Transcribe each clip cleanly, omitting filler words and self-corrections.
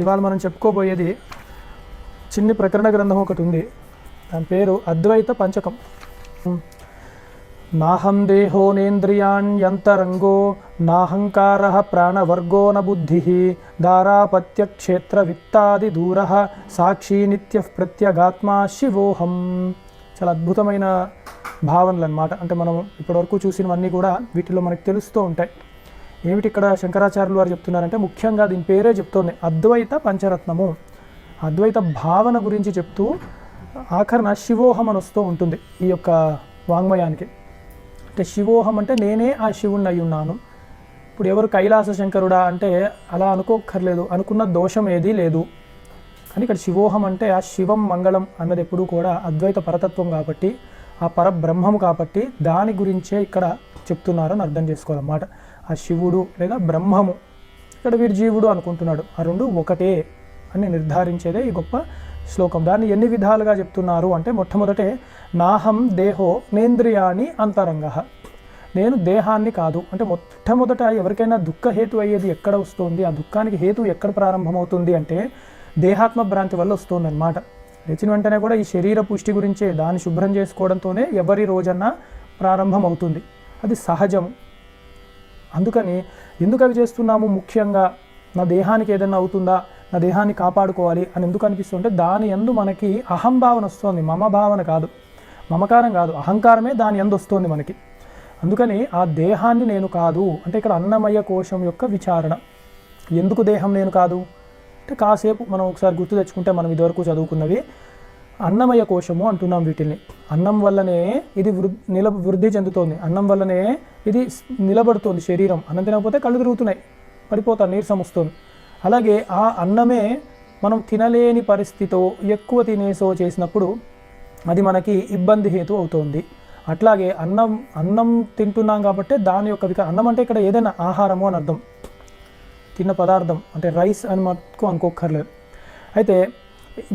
ఇవాళ మనం చెప్పుకోబోయేది చిన్ని ప్రకరణ గ్రంథం ఒకటి ఉంది. దాని పేరు అద్వైత పంచకం. నాహం దేహో నేంద్రియాణ్యంతరంగో నాహంకార ప్రాణవర్గో న బుద్ధి దారాపత్య క్షేత్ర విత్తాది దూర సాక్షి నిత్య ప్రత్యగాత్మా శివోహం. చాలా అద్భుతమైన భావనలు అన్నమాట. అంటే మనం ఇప్పటివరకు చూసినవన్నీ కూడా వీటిలో మనకు తెలుస్తూ ఉంటాయి. ఏమిటి ఇక్కడ శంకరాచార్యులు వారు చెప్తున్నారంటే, ముఖ్యంగా దీని పేరే చెప్తోంది అద్వైత పంచరత్నము. అద్వైత భావన గురించి చెప్తూ ఆఖరణ శివోహం అని వస్తూ ఉంటుంది ఈ యొక్క వాంగ్మయానికి. అంటే శివోహం అంటే నేనే ఆ శివుణ్ణి అయి ఉన్నాను. ఇప్పుడు ఎవరు కైలాస శంకరుడా అంటే అలా అనుకోక్కర్లేదు, అనుకున్న దోషం ఏదీ లేదు. కానీ ఇక్కడ శివోహం అంటే ఆ శివం మంగళం అన్నది ఎప్పుడూ కూడా అద్వైత పరతత్వం కాబట్టి, ఆ పరబ్రహ్మము కాబట్టి దాని గురించే ఇక్కడ చెప్తున్నారని అర్థం చేసుకోవాలన్నమాట. ఆ శివుడు లేదా బ్రహ్మము, ఇక్కడ వీడు జీవుడు అనుకుంటున్నాడు, ఆ రెండు ఒకటే అని నిర్ధారించేదే ఈ గొప్ప శ్లోకం. దాన్ని ఎన్ని విధాలుగా చెప్తున్నారు అంటే, మొట్టమొదటే నాహం దేహో నేంద్రియాణి అంతరంగ. నేను దేహాన్ని కాదు అంటే, మొట్టమొదట ఎవరికైనా దుఃఖ హేతు అయ్యేది ఎక్కడ వస్తుంది, ఆ దుఃఖానికి హేతు ఎక్కడ ప్రారంభమవుతుంది అంటే దేహాత్మ భ్రాంతి వల్ల వస్తుంది అన్నమాట. లేచిన వెంటనే కూడా ఈ శరీర పుష్టి గురించే, దాన్ని శుభ్రం చేసుకోవడంతోనే ఎవరి రోజన్నా ప్రారంభం అవుతుంది. అది సహజం. అందుకని ఎందుకు అవి చేస్తున్నాము, ముఖ్యంగా నా దేహానికి ఏదైనా అవుతుందా, నా దేహాన్ని కాపాడుకోవాలి అని ఎందుకు అనిపిస్తుంటే, దాని యందు మనకి అహంభావన వస్తుంది, మమ భావన కాదు, మమకారం కాదు, అహంకారమే దాని యందు వస్తుంది మనకి. అందుకని ఆ దేహాన్ని నేను కాదు అంటే ఇక్కడ అన్నమయ కోశం యొక్క విచారణ. ఎందుకు దేహం నేను కాదు అంటే, కాసేపు మనం ఒకసారి గుర్తు తెచ్చుకుంటే, మనం ఇదివరకు చదువుకున్నవి అన్నమయ కోశము అంటున్నాం వీటిని. అన్నం వల్లనే ఇది వృద్ధి చెందుతోంది, అన్నం వల్లనే ఇది నిలబడుతోంది శరీరం. అన్నం తినకపోతే కళ్ళు తిరుగుతున్నాయి, పడిపోతారు, నీరసం వస్తుంది. అలాగే ఆ అన్నమే మనం తినలేని పరిస్థితితో ఎక్కువ తినేసో చేసినప్పుడు అది మనకి ఇబ్బంది హేతు అవుతుంది. అట్లాగే అన్నం తింటున్నాం కాబట్టి దాని యొక్క అన్నం అంటే ఇక్కడ ఏదైనా ఆహారము అని అర్థం, తిన్న పదార్థం అంటే రైస్ అని మటుకు అనుకోక్కర్లేదు. అయితే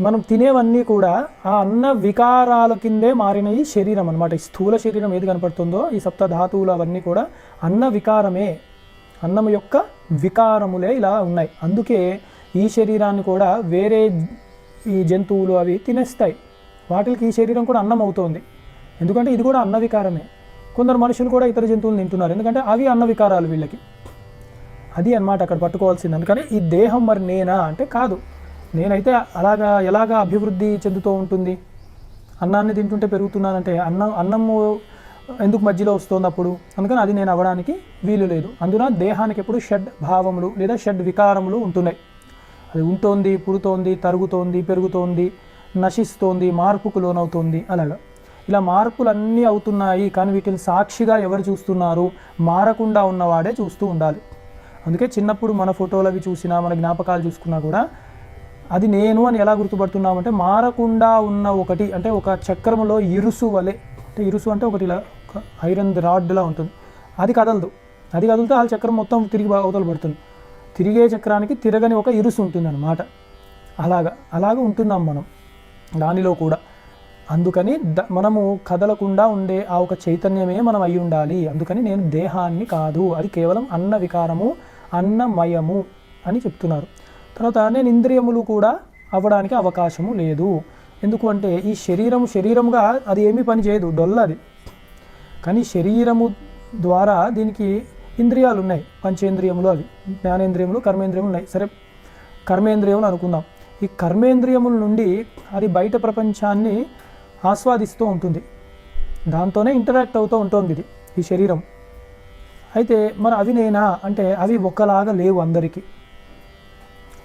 మనం తినేవన్నీ కూడా ఆ అన్న వికారాల కిందే మారినవి శరీరం అనమాట. ఈ స్థూల శరీరం ఏది కనపడుతుందో, ఈ సప్త ధాతువులు అవన్నీ కూడా అన్న వికారమే, అన్నం యొక్క వికారములే ఇలా ఉన్నాయి. అందుకే ఈ శరీరాన్ని కూడా వేరే ఈ జంతువులు అవి తినేస్తాయి, వాటికి ఈ శరీరం కూడా అన్నం అవుతుంది. ఎందుకంటే ఇది కూడా అన్న వికారమే. కొందరు మనుషులు కూడా ఇతర జంతువులు తింటున్నారు, ఎందుకంటే అవి అన్న వికారాలు వీళ్ళకి. అది అన్నమాట అక్కడ పట్టుకోవాల్సింది. అందుకని ఈ దేహం మరి నేనా అంటే కాదు. నేనైతే ఎలాగా అభివృద్ధి చెందుతూ ఉంటుంది, అన్నాన్ని తింటుంటే పెరుగుతున్నానంటే అన్నము ఎందుకు మధ్యలో వస్తుంది అప్పుడు, అందుకని అది నేను అవ్వడానికి వీలు లేదు. అందున దేహానికి ఎప్పుడు షడ్ భావములు లేదా షడ్ వికారములు ఉంటున్నాయి. అది ఉంటుంది, పుడుతోంది, తరుగుతోంది, పెరుగుతోంది, నశిస్తోంది, మార్పుకు లోనవుతోంది. అలాగా ఇలా మార్పులన్నీ అవుతున్నాయి. కానీ వీటిని సాక్షిగా ఎవరు చూస్తున్నారు, మారకుండా ఉన్నవాడే చూస్తూ ఉండాలి. అందుకే చిన్నప్పుడు మన ఫోటోలు అవి చూసినా, మన జ్ఞాపకాలు చూసుకున్నా కూడా అది నేను అని ఎలా గుర్తుపడుతున్నామంటే, మారకుండా ఉన్న ఒకటి అంటే ఒక చక్రములో ఇరుసు వలె, అంటే ఇరుసు అంటే ఒకటి ఇలా ఐరన్ రాడ్లా ఉంటుంది, అది కదలదు. అది కదిలితే ఆ చక్రం మొత్తం తిరిగి అవతల పడుతుంది. తిరిగే చక్రానికి తిరగని ఒక ఇరుసు ఉంటుంది అన్నమాట. అలాగా ఉంటున్నాం మనం దానిలో కూడా. అందుకని మనము కదలకుండా ఉండే ఆ ఒక చైతన్యమే మనం అయి ఉండాలి. అందుకని నేను దేహాన్ని కాదు, అది కేవలం అన్న వికారము, అన్నమయము అని చెప్తున్నారు. తర్వాత నేను ఇంద్రియములు కూడా అవ్వడానికి అవకాశము లేదు. ఎందుకు అంటే ఈ శరీరముగా అది ఏమీ పని చేయదు, డొల్లది. కానీ శరీరము ద్వారా దీనికి ఇంద్రియాలు ఉన్నాయి, పంచేంద్రియములు, అవి జ్ఞానేంద్రియములు, కర్మేంద్రియములు ఉన్నాయి. సరే, కర్మేంద్రియములు అనుకుందాం. ఈ కర్మేంద్రియముల నుండి అది బయట ప్రపంచాన్ని ఆస్వాదిస్తూ ఉంటుంది, దాంతోనే ఇంటరాక్ట్ అవుతూ ఉంటుంది ఇది ఈ శరీరం. అయితే మరి అవి నేనా అంటే అవి ఒకలాగా లేవు అందరికీ.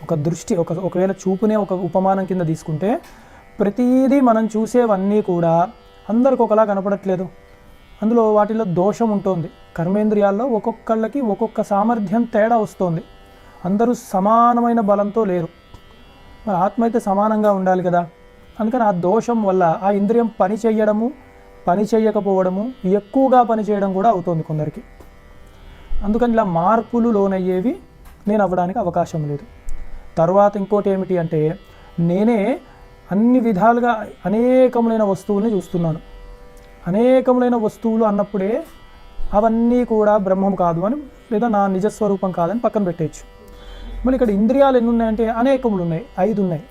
ఒక దృష్టి ఒకవేళ చూపునే ఒక ఉపమానం కింద తీసుకుంటే, ప్రతిదీ మనం చూసేవన్నీ కూడా అందరికి ఒకలా కనపడట్లేదు. అందులో వాటిలో దోషం ఉంటుంది. కర్మేంద్రియాల్లో ఒక్కొక్కళ్ళకి ఒక్కొక్క సామర్థ్యం తేడా వస్తుంది. అందరూ సమానమైన బలంతో లేరు. మరి ఆత్మ అయితే సమానంగా ఉండాలి కదా. అందుకని ఆ దోషం వల్ల ఆ ఇంద్రియం పని చేయకపోవడము, ఎక్కువగా పని చేయడం కూడా అవుతుంది కొందరికి. అందుకని ఇలా మార్పులు లోనయ్యేవి నేను అవ్వడానికి అవకాశం లేదు. తర్వాత ఇంకోటి ఏమిటి అంటే, నేనే అన్ని విధాలుగా అనేకములైన వస్తువుల్ని చూస్తున్నాను. అనేకములైన వస్తువులు అన్నప్పుడే అవన్నీ కూడా బ్రహ్మం కాదు అని, లేదా నా నిజస్వరూపం కాదని పక్కన పెట్టేయచ్చు. మళ్ళీ ఇక్కడ ఇంద్రియాలు ఎన్ని ఉన్నాయంటే అనేకములు ఉన్నాయి, 5 ఉన్నాయి.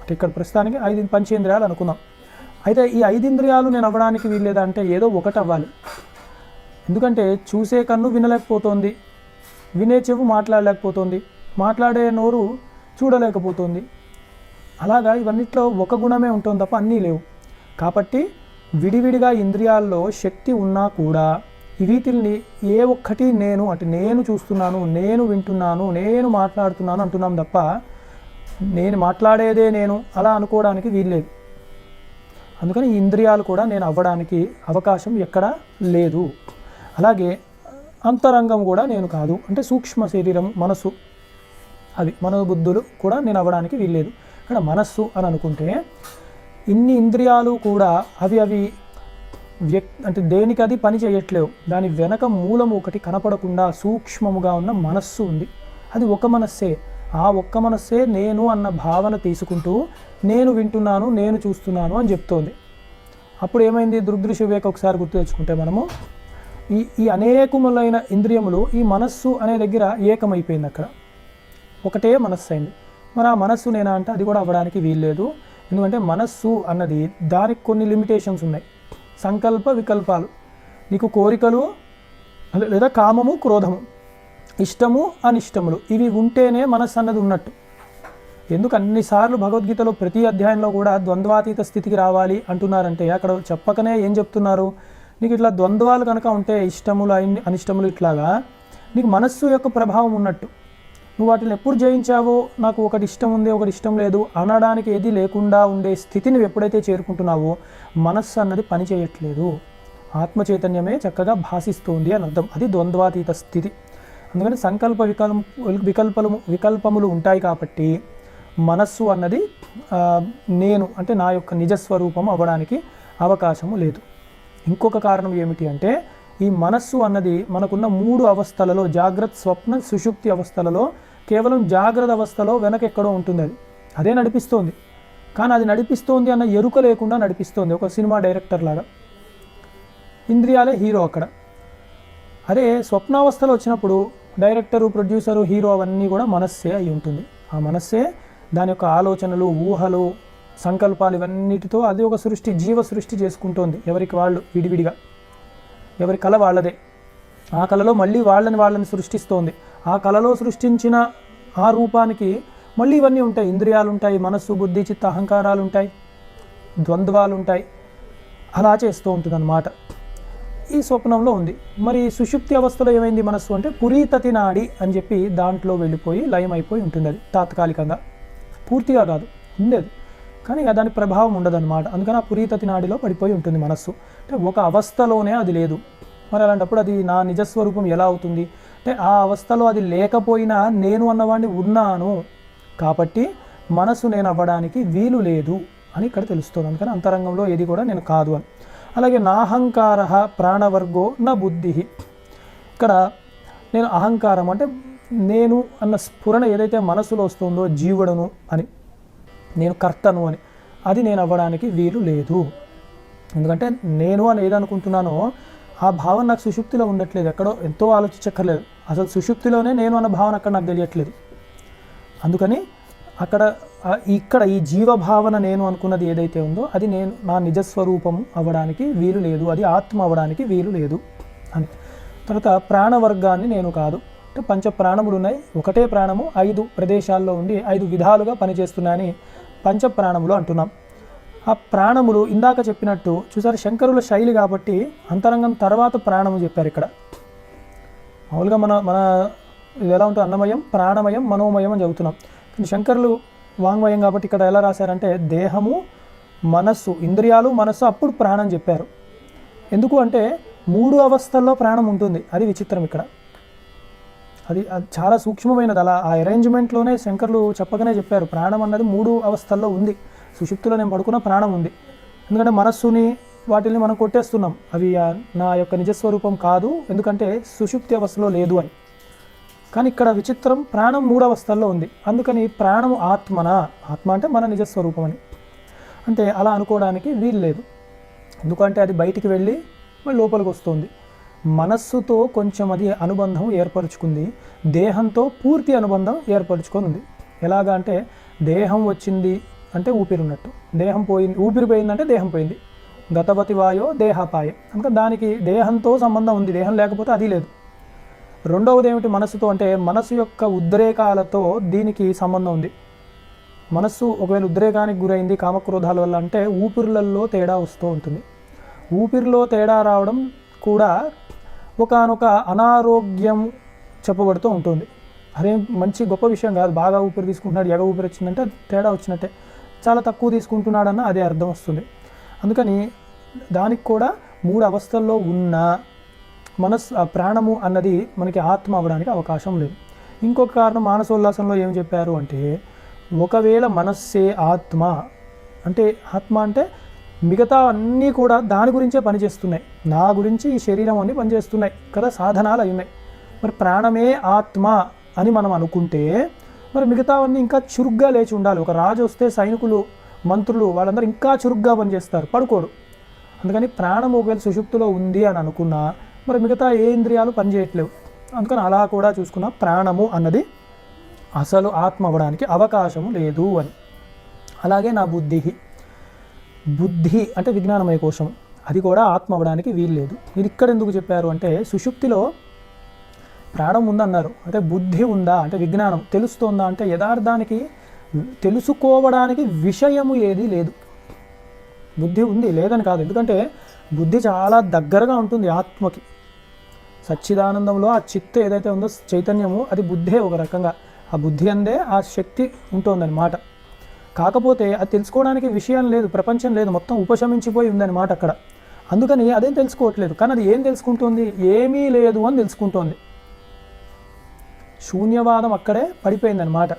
అంటే ఇక్కడ ప్రస్తుతానికి 5 పంచేంద్రియాలు అనుకుందాం. అయితే ఈ 5 ఇంద్రియాలు నేను అవ్వడానికి వీల్లేదా అంటే ఏదో ఒకటి అవ్వాలి. ఎందుకంటే చూసే కన్ను వినలేకపోతుంది, వినే చెవు మాట్లాడలేకపోతుంది, మాట్లాడే నోరు చూడలేకపోతుంది. అలాగా ఇవన్నిట్లో ఒక గుణమే ఉంటుంది తప్ప అన్నీ లేవు. కాబట్టి విడివిడిగా ఇంద్రియాల్లో శక్తి ఉన్నా కూడా వీటిల్ని ఏ ఒక్కటి నేను అంటే నేను చూస్తున్నాను, నేను వింటున్నాను, నేను మాట్లాడుతున్నాను అంటున్నాం తప్ప నేను మాట్లాడేదే నేను అలా అనుకోవడానికి వీల్లేదు. అందుకని ఈ ఇంద్రియాలు కూడా నేను అవ్వడానికి అవకాశం ఎక్కడా లేదు. అలాగే అంతరంగం కూడా నేను కాదు, అంటే సూక్ష్మ శరీరం మనసు, అది మనోబుద్ధులు కూడా నేను అవ్వడానికి వీల్లేదు. ఇక్కడ మనస్సు అని అనుకుంటే ఇన్ని ఇంద్రియాలు కూడా అవి అంటే దేనికి అది పని చేయట్లేవు. దాని వెనక మూలము ఒకటి కనపడకుండా సూక్ష్మముగా ఉన్న మనస్సు ఉంది. అది ఒక మనస్సే. ఆ ఒక్క మనస్సే నేను అన్న భావన తీసుకుంటూ నేను వింటున్నాను, నేను చూస్తున్నాను అని చెప్తోంది. అప్పుడు ఏమైంది? దృగ్దృశ్య వివేక ఒకసారి గుర్తు తెచ్చుకుంటే మనము ఈ అనేకములైన ఇంద్రియములు ఈ మనస్సు అనే దగ్గర ఏకమైపోయింది. అక్కడ ఒకటే మనస్సు అయింది. మరి ఆ మనస్సు నేనా అంటే అది కూడా అవ్వడానికి వీల్లేదు. ఎందుకంటే మనస్సు అన్నది దానికి కొన్ని లిమిటేషన్స్ ఉన్నాయి. సంకల్ప వికల్పాలు, నీకు కోరికలు లేదా కామము క్రోధము, ఇష్టము అనిష్టములు, ఇవి ఉంటేనే మనస్సు అన్నది ఉన్నట్టు. ఎందుకు అన్నిసార్లు భగవద్గీతలో ప్రతి అధ్యాయంలో కూడా ద్వంద్వాతీత స్థితికి రావాలి అంటున్నారంటే అక్కడ చెప్పకనే ఏం చెప్తున్నారు? నీకు ఇట్లా ద్వంద్వాలు కనుక ఉంటే ఇష్టములు అనిష్టములు ఇట్లాగా నీకు మనస్సు యొక్క ప్రభావం ఉన్నట్టు. నువ్వు వాటిని ఎప్పుడు జయించావో నాకు ఒకటి ఇష్టం ఉంది ఒకటి ఇష్టం లేదు అనడానికి ఏది లేకుండా ఉండే స్థితిని ఎప్పుడైతే చేరుకుంటున్నావో మనస్సు అన్నది పని చేయట్లేదు, ఆత్మ చైతన్యమే చక్కగా భాషిస్తుంది అని అర్థం. అది ద్వంద్వాతీత స్థితి. అందుకని సంకల్ప వికల్పములు ఉంటాయి కాబట్టి మనస్సు అన్నది నేను అంటే నా యొక్క నిజస్వరూపం అవ్వడానికి అవకాశము లేదు. ఇంకొక కారణం ఏమిటి అంటే ఈ మనస్సు అన్నది మనకున్న 3 అవస్థలలో జాగ్రత్త, స్వప్న, సుషుప్తి అవస్థలలో కేవలం జాగ్రత్త అవస్థలో వెనకెక్కడో ఉంటుంది. అదే నడిపిస్తోంది. కానీ అది నడిపిస్తోంది అన్న ఎరుక లేకుండా నడిపిస్తోంది. ఒక సినిమా డైరెక్టర్ లాగా ఇంద్రియాలే హీరో అక్కడ. అదే స్వప్నావస్థలో వచ్చినప్పుడు డైరెక్టరు, ప్రొడ్యూసరు, హీరో అవన్నీ కూడా మనస్సే అయి ఉంటుంది. ఆ మనస్సే దాని యొక్క ఆలోచనలు, ఊహలు, సంకల్పాలు ఇవన్నిటితో అది ఒక సృష్టి, జీవ సృష్టి చేసుకుంటోంది. ఎవరికి వాళ్ళు విడివిడిగా, ఎవరి కళ వాళ్ళదే. ఆ కళలో మళ్ళీ వాళ్ళని సృష్టిస్తోంది. ఆ కళలో సృష్టించిన ఆ రూపానికి మళ్ళీ ఇవన్నీ ఉంటాయి. ఇంద్రియాలు ఉంటాయి, మనస్సు, బుద్ధి, చిత్త, అహంకారాలు ఉంటాయి, ద్వంద్వాలు ఉంటాయి. అలా చేస్తూ ఉంటుంది అన్నమాట. ఈ స్వప్నంలో ఉంది. మరి సుషుప్తి అవస్థలో ఏమైంది మనస్సు అంటే పురీతతి నాడి అని చెప్పి దాంట్లో వెళ్ళిపోయి లయమైపోయి ఉంటుంది. అది తాత్కాలికంగా, పూర్తిగా కాదు ఉండేది, కానీ దాని ప్రభావం ఉండదన్నమాట. అందుకని ఆ పురీతతి నాడిలో పడిపోయి ఉంటుంది మనస్సు. అంటే ఒక అవస్థలోనే అది లేదు. మరి అలాంటప్పుడు అది నా నిజస్వరూపం ఎలా అవుతుంది అంటే ఆ అవస్థలో అది లేకపోయినా నేను అన్నవాడిని ఉన్నాను కాబట్టి మనసు నేను అవ్వడానికి వీలు లేదు అని ఇక్కడ తెలుస్తుంది. అందుకని అంతరంగంలో ఏది కూడా నేను కాదు అని. అలాగే నాహంకార ప్రాణవర్గో నా బుద్ధి. ఇక్కడ నేను అహంకారం అంటే నేను అన్న స్ఫురణ ఏదైతే మనసులో వస్తుందో జీవుడను అని, నేను కర్తను అని, అది నేను అవ్వడానికి వీలు లేదు. ఎందుకంటే నేను అని ఏదనుకుంటున్నానో ఆ భావన నాకు సుషుప్తిలో ఉండట్లేదు, ఎక్కడో ఎంతో ఆలోచించక్కర్లేదు. అసలు సుషుప్తిలోనే నేను అన్న భావన అక్కడ నాకు తెలియట్లేదు. అందుకని ఇక్కడ ఈ జీవభావన నేను అనుకున్నది ఏదైతే ఉందో అది నేను నా నిజస్వరూపం అవ్వడానికి వీలు లేదు, అది ఆత్మ అవ్వడానికి వీలు లేదు అని. తర్వాత ప్రాణవర్గాన్ని నేను కాదు అంటే 5 ప్రాణములు ఉన్నాయి, ఒకటే ప్రాణము 5 ప్రదేశాల్లో ఉండి 5 విధాలుగా పనిచేస్తున్నాయని 5 ప్రాణములు అంటున్నాం. ఆ ప్రాణములు ఇందాక చెప్పినట్టు చూసారు, శంకరుల శైలి కాబట్టి అంతరంగం తర్వాత ప్రాణము చెప్పారు. ఇక్కడ మామూలుగా మన ఇది ఎలా ఉంటుంది, అన్నమయం, ప్రాణమయం, మనోమయం అని చదువుతున్నాం. కానీ శంకరులు వాంగ్మయం కాబట్టి ఇక్కడ ఎలా రాశారంటే దేహము, మనస్సు, ఇంద్రియాలు, మనస్సు, అప్పుడు ప్రాణం చెప్పారు. ఎందుకు అంటే 3 అవస్థల్లో ప్రాణం ఉంటుంది. అది విచిత్రం ఇక్కడ. అది చాలా సూక్ష్మమైనది. అలా ఆ అరేంజ్మెంట్లోనే శంకర్లు చెప్పగానే చెప్పారు ప్రాణం అన్నది 3 అవస్థల్లో ఉంది. సుషుప్తిలో నేను పడుకున్న ప్రాణం ఉంది. ఎందుకంటే మనస్సుని వాటిని మనం కొట్టేస్తున్నాం, అవి నా యొక్క నిజస్వరూపం కాదు ఎందుకంటే సుషుప్తి అవస్థలో లేదు అని. కానీ ఇక్కడ విచిత్రం, ప్రాణం 3 అవస్థల్లో ఉంది. అందుకని ప్రాణము ఆత్మ అంటే మన నిజస్వరూపం అని అంటే అలా అనుకోవడానికి వీలు లేదు. ఎందుకంటే అది బయటికి వెళ్ళి మళ్ళీ లోపలికి వస్తుంది. మనస్సుతో కొంచెం అది అనుబంధం ఏర్పరచుకుంది, దేహంతో పూర్తి అనుబంధం ఏర్పరచుకొని ఉంది. ఎలాగా అంటే దేహం వచ్చింది అంటే ఊపిరి ఉన్నట్టు, దేహం పోయింది, ఊపిరి పోయిందంటే దేహం పోయింది. గతవతి వాయో దేహాపాయ, కనుక దానికి దేహంతో సంబంధం ఉంది, దేహం లేకపోతే అది లేదు. రెండవది ఏమిటి మనస్సుతో అంటే మనస్సు యొక్క ఉద్రేకాలతో దీనికి సంబంధం ఉంది. మనస్సు ఒకవేళ ఉద్రేకానికి గురైంది కామక్రోధాల వల్ల అంటే ఊపిరులలో తేడా వస్తూ ఉంటుంది. ఊపిరిలో తేడా రావడం కూడా ఒకానొక అనారోగ్యం చెప్పబడుతూ ఉంటుంది. అదేం మంచి గొప్ప విషయం కాదు. బాగా ఊపిరి తీసుకుంటున్నాడు, ఎగ ఊపిరి వచ్చిందంటే తేడా వచ్చినట్టే, చాలా తక్కువ తీసుకుంటున్నాడన్న అదే అర్థం వస్తుంది. అందుకని దానికి కూడా 3 అవస్థల్లో ఉన్న ప్రాణము అన్నది మనకి ఆత్మ అవ్వడానికి అవకాశం లేదు. ఇంకొక కారణం మానసోల్లాసంలో ఏం చెప్పారు అంటే ఒకవేళ మనస్సే ఆత్మ అంటే, ఆత్మ అంటే మిగతా అన్నీ కూడా దాని గురించే పనిచేస్తున్నాయి, నా గురించి ఈ శరీరం అన్నీ పనిచేస్తున్నాయి కదా, సాధనాలు అయి ఉన్నాయి. మరి ప్రాణమే ఆత్మ అని మనం అనుకుంటే మరి మిగతావన్నీ ఇంకా చురుగ్గా లేచి ఉండాలి. ఒక రాజు వస్తే సైనికులు, మంత్రులు వాళ్ళందరూ ఇంకా చురుగ్గా పనిచేస్తారు, పడుకోరు. అందుకని ప్రాణం ఒకవేళ సుషుప్తిలో ఉంది అని అనుకున్నా మరి మిగతా ఏ ఇంద్రియాలు పనిచేయట్లేవు. అందుకని అలా కూడా చూసుకున్న ప్రాణము అన్నది అసలు ఆత్మ అవ్వడానికి అవకాశము లేదు అని. అలాగే నా బుద్ధి అంటే విజ్ఞానమయ కోశం, అది కూడా ఆత్మ అవ్వడానికి వీలు లేదు. ఇది ఇక్కడ ఎందుకు చెప్పారు అంటే సుషుప్తిలో ప్రాణం ఉందన్నారు, అంటే బుద్ధి ఉందా అంటే విజ్ఞానం తెలుస్తోందా అంటే యథార్థానికి తెలుసుకోవడానికి విషయము ఏది లేదు. బుద్ధి ఉంది లేదని కాదు, ఎందుకంటే బుద్ధి చాలా దగ్గరగా ఉంటుంది ఆత్మకి. సచ్చిదానందంలో ఆ చిత్త ఏదైతే ఉందో చైతన్యము అది బుద్ధే ఒక రకంగా, ఆ బుద్ధి అందే ఆ శక్తి ఉంటుందన్నమాట. కాకపోతే అది తెలుసుకోవడానికి విషయం లేదు, ప్రపంచం లేదు, మొత్తం ఉపశమించిపోయి ఉందన్నమాట అక్కడ. అందుకని అదేం తెలుసుకోవట్లేదు, కానీ అది ఏం తెలుసుకుంటుంది, ఏమీ లేదు అని తెలుసుకుంటోంది. శూన్యవాదం అక్కడే పడిపోయిందనమాట.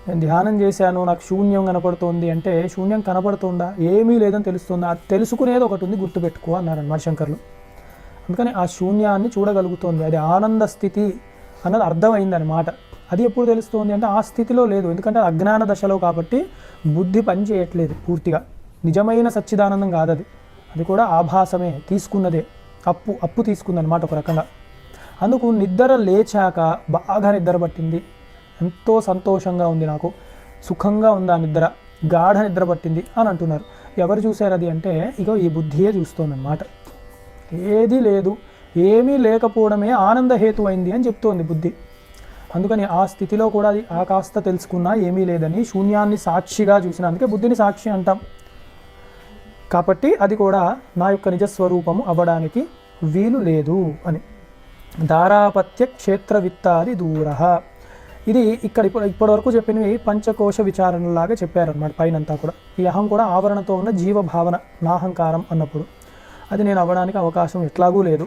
నేను ధ్యానం చేశాను నాకు శూన్యం కనపడుతోంది అంటే శూన్యం కనపడుతుందా, ఏమీ లేదని తెలుస్తుందా, అది తెలుసుకునేది ఒకటి ఉంది గుర్తుపెట్టుకో అన్నారన్నమాట శంకర్లు. అందుకని ఆ శూన్యాన్ని చూడగలుగుతోంది, అది ఆనంద స్థితి అన్నది అర్థమైందనమాట. అది ఎప్పుడు తెలుస్తుంది అంటే ఆ స్థితిలో లేదు, ఎందుకంటే అజ్ఞాన దశలో కాబట్టి బుద్ధి పని చేయట్లేదు పూర్తిగా. నిజమైన సచ్చిదానందం కాదు అది, అది కూడా ఆభాసమే, తీసుకున్నదే, అప్పు తీసుకుందనమాట ఒక రకంగా. అందుకు నిద్ర లేచాక బాగా నిద్ర పట్టింది, ఎంతో సంతోషంగా ఉంది, నాకు సుఖంగా ఉంది ఆ నిద్ర, గాఢ నిద్ర పట్టింది అని అంటున్నారు. ఎవరు చూశారు అది అంటే ఇగో ఈ బుద్ధియే చూస్తోందన్నమాట. ఏదీ లేదు, ఏమీ లేకపోవడమే ఆనందహేతు అయింది అని చెప్తోంది బుద్ధి. అందుకని ఆ స్థితిలో కూడా అది ఆ కాస్త తెలుసుకున్నా ఏమీ లేదని శూన్యాన్ని సాక్షిగా చూసినందుకే బుద్ధిని సాక్షి అంటాం. కాబట్టి అది కూడా నా యొక్క నిజస్వరూపము అవ్వడానికి వీలు లేదు అని. దారాపత్య క్షేత్ర విత్తాది దూర, ఇది ఇక్కడ ఇప్పటివరకు చెప్పినవి పంచకోశ విచారణలాగా చెప్పారన్నమాట. పైనంతా కూడా ఈ అహం కూడా ఆవరణతో ఉన్న జీవభావన, నాహంకారం అన్నప్పుడు అది నేను అవ్వడానికి అవకాశం ఎట్లాగూ లేదు.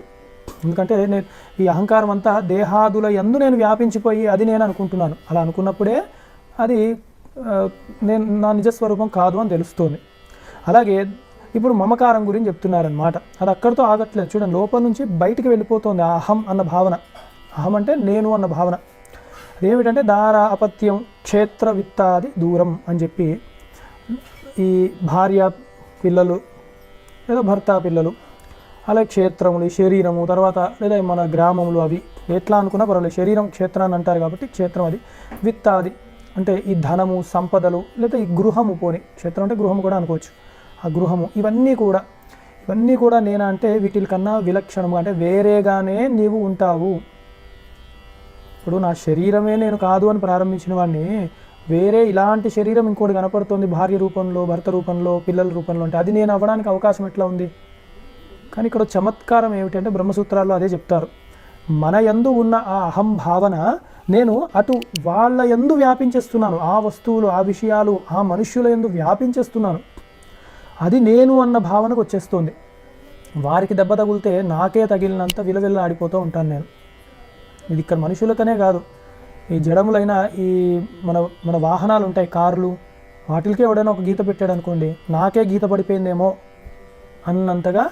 ఎందుకంటే నేను ఈ అహంకారం అంతా దేహాదుల యందు నేను వ్యాపించిపోయి అది నేను అనుకుంటున్నాను. అలా అనుకున్నప్పుడే అది నేను నా నిజస్వరూపం కాదు అని తెలుస్తుంది. అలాగే ఇప్పుడు మమకారం గురించి చెప్తున్నారనమాట. అది అక్కడితో ఆగట్లేదు, చూడండి లోపల నుంచి బయటికి వెళ్ళిపోతుంది ఆ అహం అన్న భావన. అహం అంటే నేను అన్న భావన. అదేమిటంటే దారా అపత్యం క్షేత్ర విత్తాది దూరం అని చెప్పి ఈ భార్య పిల్లలు లేదా భర్త పిల్లలు, అలాగే క్షేత్రములు, శరీరము, తర్వాత లేదా మన గ్రామములు, అవి ఎట్లా అనుకున్నా పర్వాలేదు, శరీరం క్షేత్రాన్ని అంటారు కాబట్టి క్షేత్రం అది. విత్తాది అంటే ఈ ధనము, సంపదలు, లేదా ఈ గృహము, పోని క్షేత్రం అంటే గృహము కూడా అనుకోవచ్చు. ఆ గృహము ఇవన్నీ కూడా నేనా అంటే వీటికన్నా విలక్షణము అంటే వేరేగానే నీవు ఉంటావు. ఇప్పుడు నా శరీరమే నేను కాదు అని ప్రారంభించిన వాడిని వేరే ఇలాంటి శరీరం ఇంకోటి కనపడుతుంది భార్య రూపంలో, భర్త రూపంలో, పిల్లల రూపంలో, అంటే అది నేను అవ్వడానికి అవకాశం ఎట్లా ఉంది? కానీ ఇక్కడ చమత్కారం ఏమిటంటే బ్రహ్మసూత్రాల్లో అదే చెప్తారు, మన యందు ఉన్న ఆ అహం భావన నేను అటు వాళ్ళ యందు వ్యాపించేస్తున్నాను, ఆ వస్తువులు, ఆ విషయాలు, ఆ మనుష్యుల యందు వ్యాపించేస్తున్నాను. అది నేను అన్న భావనకు వచ్చేస్తుంది. వారికి దెబ్బ తగిలితే నాకే తగిలినంత విలవిల్ల ఆడిపోతూ ఉంటాను నేను. ఇది ఇక్కడ మనుషులకనే కాదు, ఈ జడములైన ఈ మన వాహనాలు ఉంటాయి, కార్లు, వాటికే ఎవడైనా ఒక గీత పెట్టాడు అనుకోండి, నాకే గీత పడిపోయిందేమో అన్నంతగా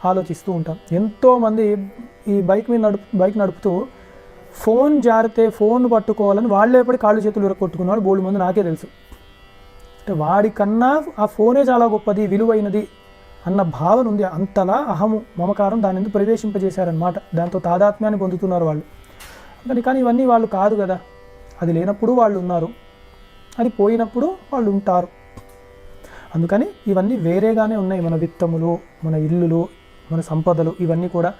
ఆలోచిస్తూ ఉంటాం. ఎంతోమంది ఈ బైక్ నడుపుతూ ఫోన్ జారితే ఫోన్ పట్టుకోవాలని వాళ్ళే పడి కాళ్ళు చేతులు విరగొట్టుకున్నాడు బోల్డ్ మంది, నాకే తెలుసు. అంటే వాడికన్నా ఆ ఫోనే చాలా గొప్పది, విలువైనది అన్న భావన ఉంది. అంతలా అహము మమకారం దాని ఎందుకు ప్రవేశింపజేశారనమాట. దాంతో తాదాత్మ్యాన్ని పొందుతున్నారు వాళ్ళు. కానీ ఇవన్నీ వాళ్ళు కాదు కదా. అది లేనప్పుడు వాళ్ళు ఉన్నారు, అది పోయినప్పుడు వాళ్ళు ఉంటారు. అందుకని ఇవన్నీ వేరేగానే ఉన్నాయి. మన విత్తములు, మన ఇల్లులు, మన సంపదలు ఇవన్నీ కూడా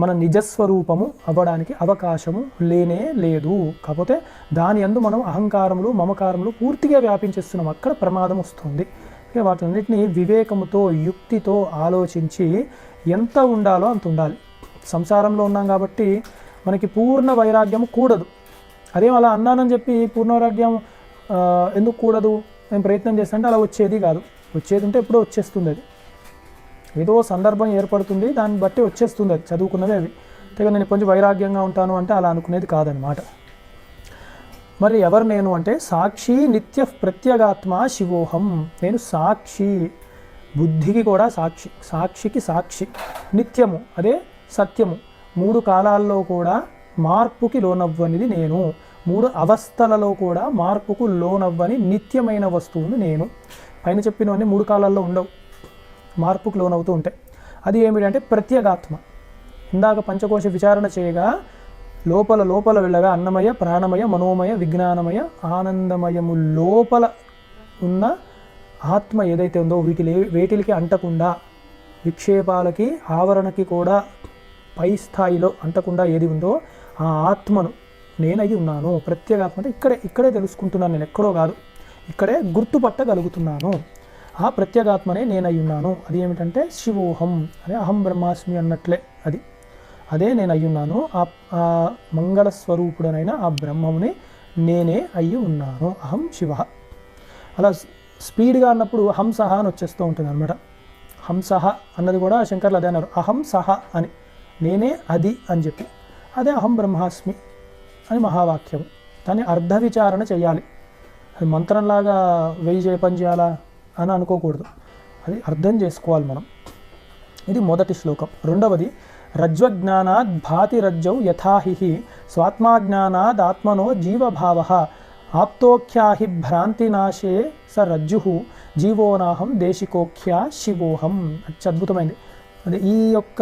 మన నిజస్వరూపము అవ్వడానికి అవకాశము లేనే లేదు. కాకపోతే దాని యందు మనం అహంకారములు మమకారములు పూర్తిగా వ్యాపించేస్తున్నాం. అక్కడ ప్రమాదం వస్తుంది. వాటన్నిటిని వివేకముతో యుక్తితో ఆలోచించి ఎంత ఉండాలో అంత ఉండాలి. సంసారంలో ఉన్నాం కాబట్టి మనకి పూర్ణ వైరాగ్యము కూడదు. అదే అలా అన్నానని చెప్పి పూర్ణ వైరాగ్యం ఎందుకు కూడదు, నేను ప్రయత్నం చేస్తుంటే అలా వచ్చేది కాదు. వచ్చేది ఉంటే ఎప్పుడో వచ్చేస్తుంది. అది ఏదో సందర్భం ఏర్పడుతుంది, దాన్ని బట్టి వచ్చేస్తుంది. అది చదువుకున్నది అవి. అంతేగా నేను కొంచెం వైరాగ్యంగా ఉంటాను అంటే అలా అనుకునేది కాదనమాట. మరి ఎవరు నేను అంటే సాక్షి నిత్య ప్రత్యేగాత్మ శివోహం. నేను సాక్షి, బుద్ధికి కూడా సాక్షి, సాక్షికి సాక్షి, నిత్యము అదే సత్యము, 3 కాలాల్లో కూడా మార్పుకి లోనవ్వనిది నేను, 3 అవస్థలలో కూడా మార్పుకు లోనవ్వని నిత్యమైన వస్తువును నేను. పైన చెప్పినవన్నీ 3 కాలాల్లో ఉండవు, మార్పుకు లోనవుతూ ఉంటాయి. అది ఏమిటంటే ప్రత్యేగాత్మ. ఇందాక పంచకోశ విచారణ చేయగా లోపల వెళ్ళగా అన్నమయ ప్రాణమయ మనోమయ విజ్ఞానమయ ఆనందమయము లోపల ఉన్న ఆత్మ ఏదైతే ఉందో వేటికి అంటకుండా, విక్షేపాలకి ఆవరణకి కూడా పై స్థాయిలో అంటకుండా ఏది ఉందో ఆ ఆత్మను నేనై ఉన్నాను. ప్రత్యేగాత్మ అంటే ఇక్కడే తెలుసుకుంటున్నాను, నేను ఎక్కడో కాదు, ఇక్కడే గుర్తుపట్టగలుగుతున్నాను. ఆ ప్రత్యేగాత్మనే నేనై ఉన్నాను. అది ఏమిటంటే శివోహం, అదే అహం బ్రహ్మాస్మి అన్నట్లే అదే నేను అయ్యున్నాను. ఆ మంగళ స్వరూపుడనైన ఆ బ్రహ్మముని నేనే అయ్యి ఉన్నాను. అహం శివ. అలా స్పీడ్గా అన్నప్పుడు హంసహ అని వచ్చేస్తూ ఉంటుంది అనమాట. హంసహ అన్నది కూడా శంకర్లు అదే అన్నారు, అహం సహ అని, నేనే అది అని చెప్పి. అదే అహం బ్రహ్మాస్మి అని మహావాక్యము. దాన్ని అర్ధ విచారణ చేయాలి. అది మంత్రంలాగా 1000 జపం చేయాలా అని అనుకోకూడదు, అది అర్థం చేసుకోవాలి మనం. ఇది మొదటి శ్లోకం. రెండవది రజ్వజ్ఞానాద్ భాతి రజ్జౌ యథాహి స్వాత్మాజ్ఞానాద్ ఆత్మనో జీవభావ ఆప్తోఖ్యాహి భ్రాంతినాశే స రజ్జు జీవోనాహం దేశికోఖ్యా శివోహం. అత్యద్భుతమైంది. అదే ఈ యొక్క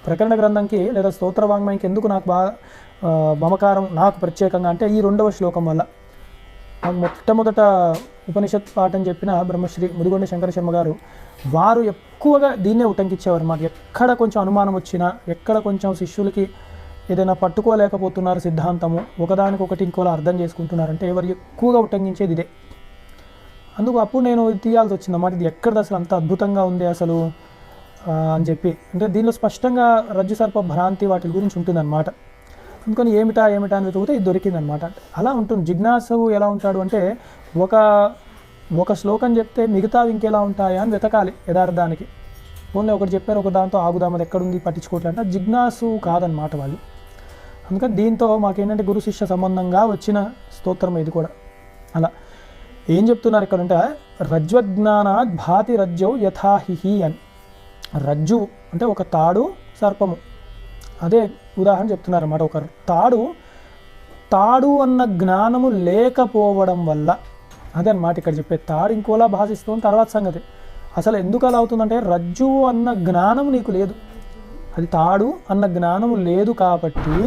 ప్రకరణ గ్రంథంకి లేదా స్తోత్ర వాంగ్మయంకి ఎందుకు నాకు బాగా మమకారం నాకు ప్రత్యేకంగా అంటే ఈ 2వ శ్లోకం వల్ల. మొట్టమొదట ఉపనిషత్ పాఠం చెప్పిన బ్రహ్మశ్రీ ముదిగొండ శంకర శర్మ గారు, వారు ఎక్కువగా దీన్నే ఉటంకించేవారు అన్నమాట. ఎక్కడ కొంచెం అనుమానం వచ్చినా, ఎక్కడ కొంచెం శిష్యులకి ఏదైనా పట్టుకోలేకపోతున్నారు సిద్ధాంతము, ఒకదానికొకటి ఇంకోలా అర్థం చేసుకుంటున్నారంటే ఎవరు ఎక్కువగా ఉటంకించేది ఇదే. అందుకు అప్పుడు నేను తీయాల్సి వచ్చింది అన్నమాట. ఇది ఎక్కడిది అసలు అంత అద్భుతంగా ఉంది అసలు అని చెప్పి. అంటే దీనిలో స్పష్టంగా రజ్జు సర్ప భ్రాంతి వాటి గురించి ఉంటుందన్నమాట. అందుకని ఏమిటా అని వెతుకుతే ఇది దొరికిందనమాట. అలా ఉంటుంది. జిజ్ఞాసువు ఎలా ఉంటాడు అంటే ఒక శ్లోకం చెప్తే మిగతావి ఇంకెలా ఉంటాయా అని వెతకాలి యథార్థానికి. ఓన్లీ ఒకటి చెప్పారు, ఒక దాంతో ఆగుదాం, అది ఎక్కడుంది పట్టించుకోవట్లంటే జిజ్ఞాసు కాదనమాట వాళ్ళు. అందుకని దీంతో మాకేంటంటే గురు శిష్య సంబంధంగా వచ్చిన స్తోత్రం ఇది కూడా. అలా ఏం చెప్తున్నారు ఇక్కడ అంటే రజ్వజ్ఞానాద్ భాతి రజ్జౌ యథాహి అని. రజ్జు అంటే ఒక తాడు, సర్పము, అదే ఉదాహరణ చెప్తున్నారు అన్నమాట. ఒక తాడు అన్న జ్ఞానము లేకపోవడం వల్ల, అదే అన్నమాట ఇక్కడ చెప్పే. తాడు ఇంకోలా భాషిస్తుంది, తర్వాత సంగతి. అసలు ఎందుకు అలా అవుతుందంటే రజ్జు అన్న జ్ఞానం నీకు లేదు, అది తాడు అన్న జ్ఞానము లేదు కాబట్టి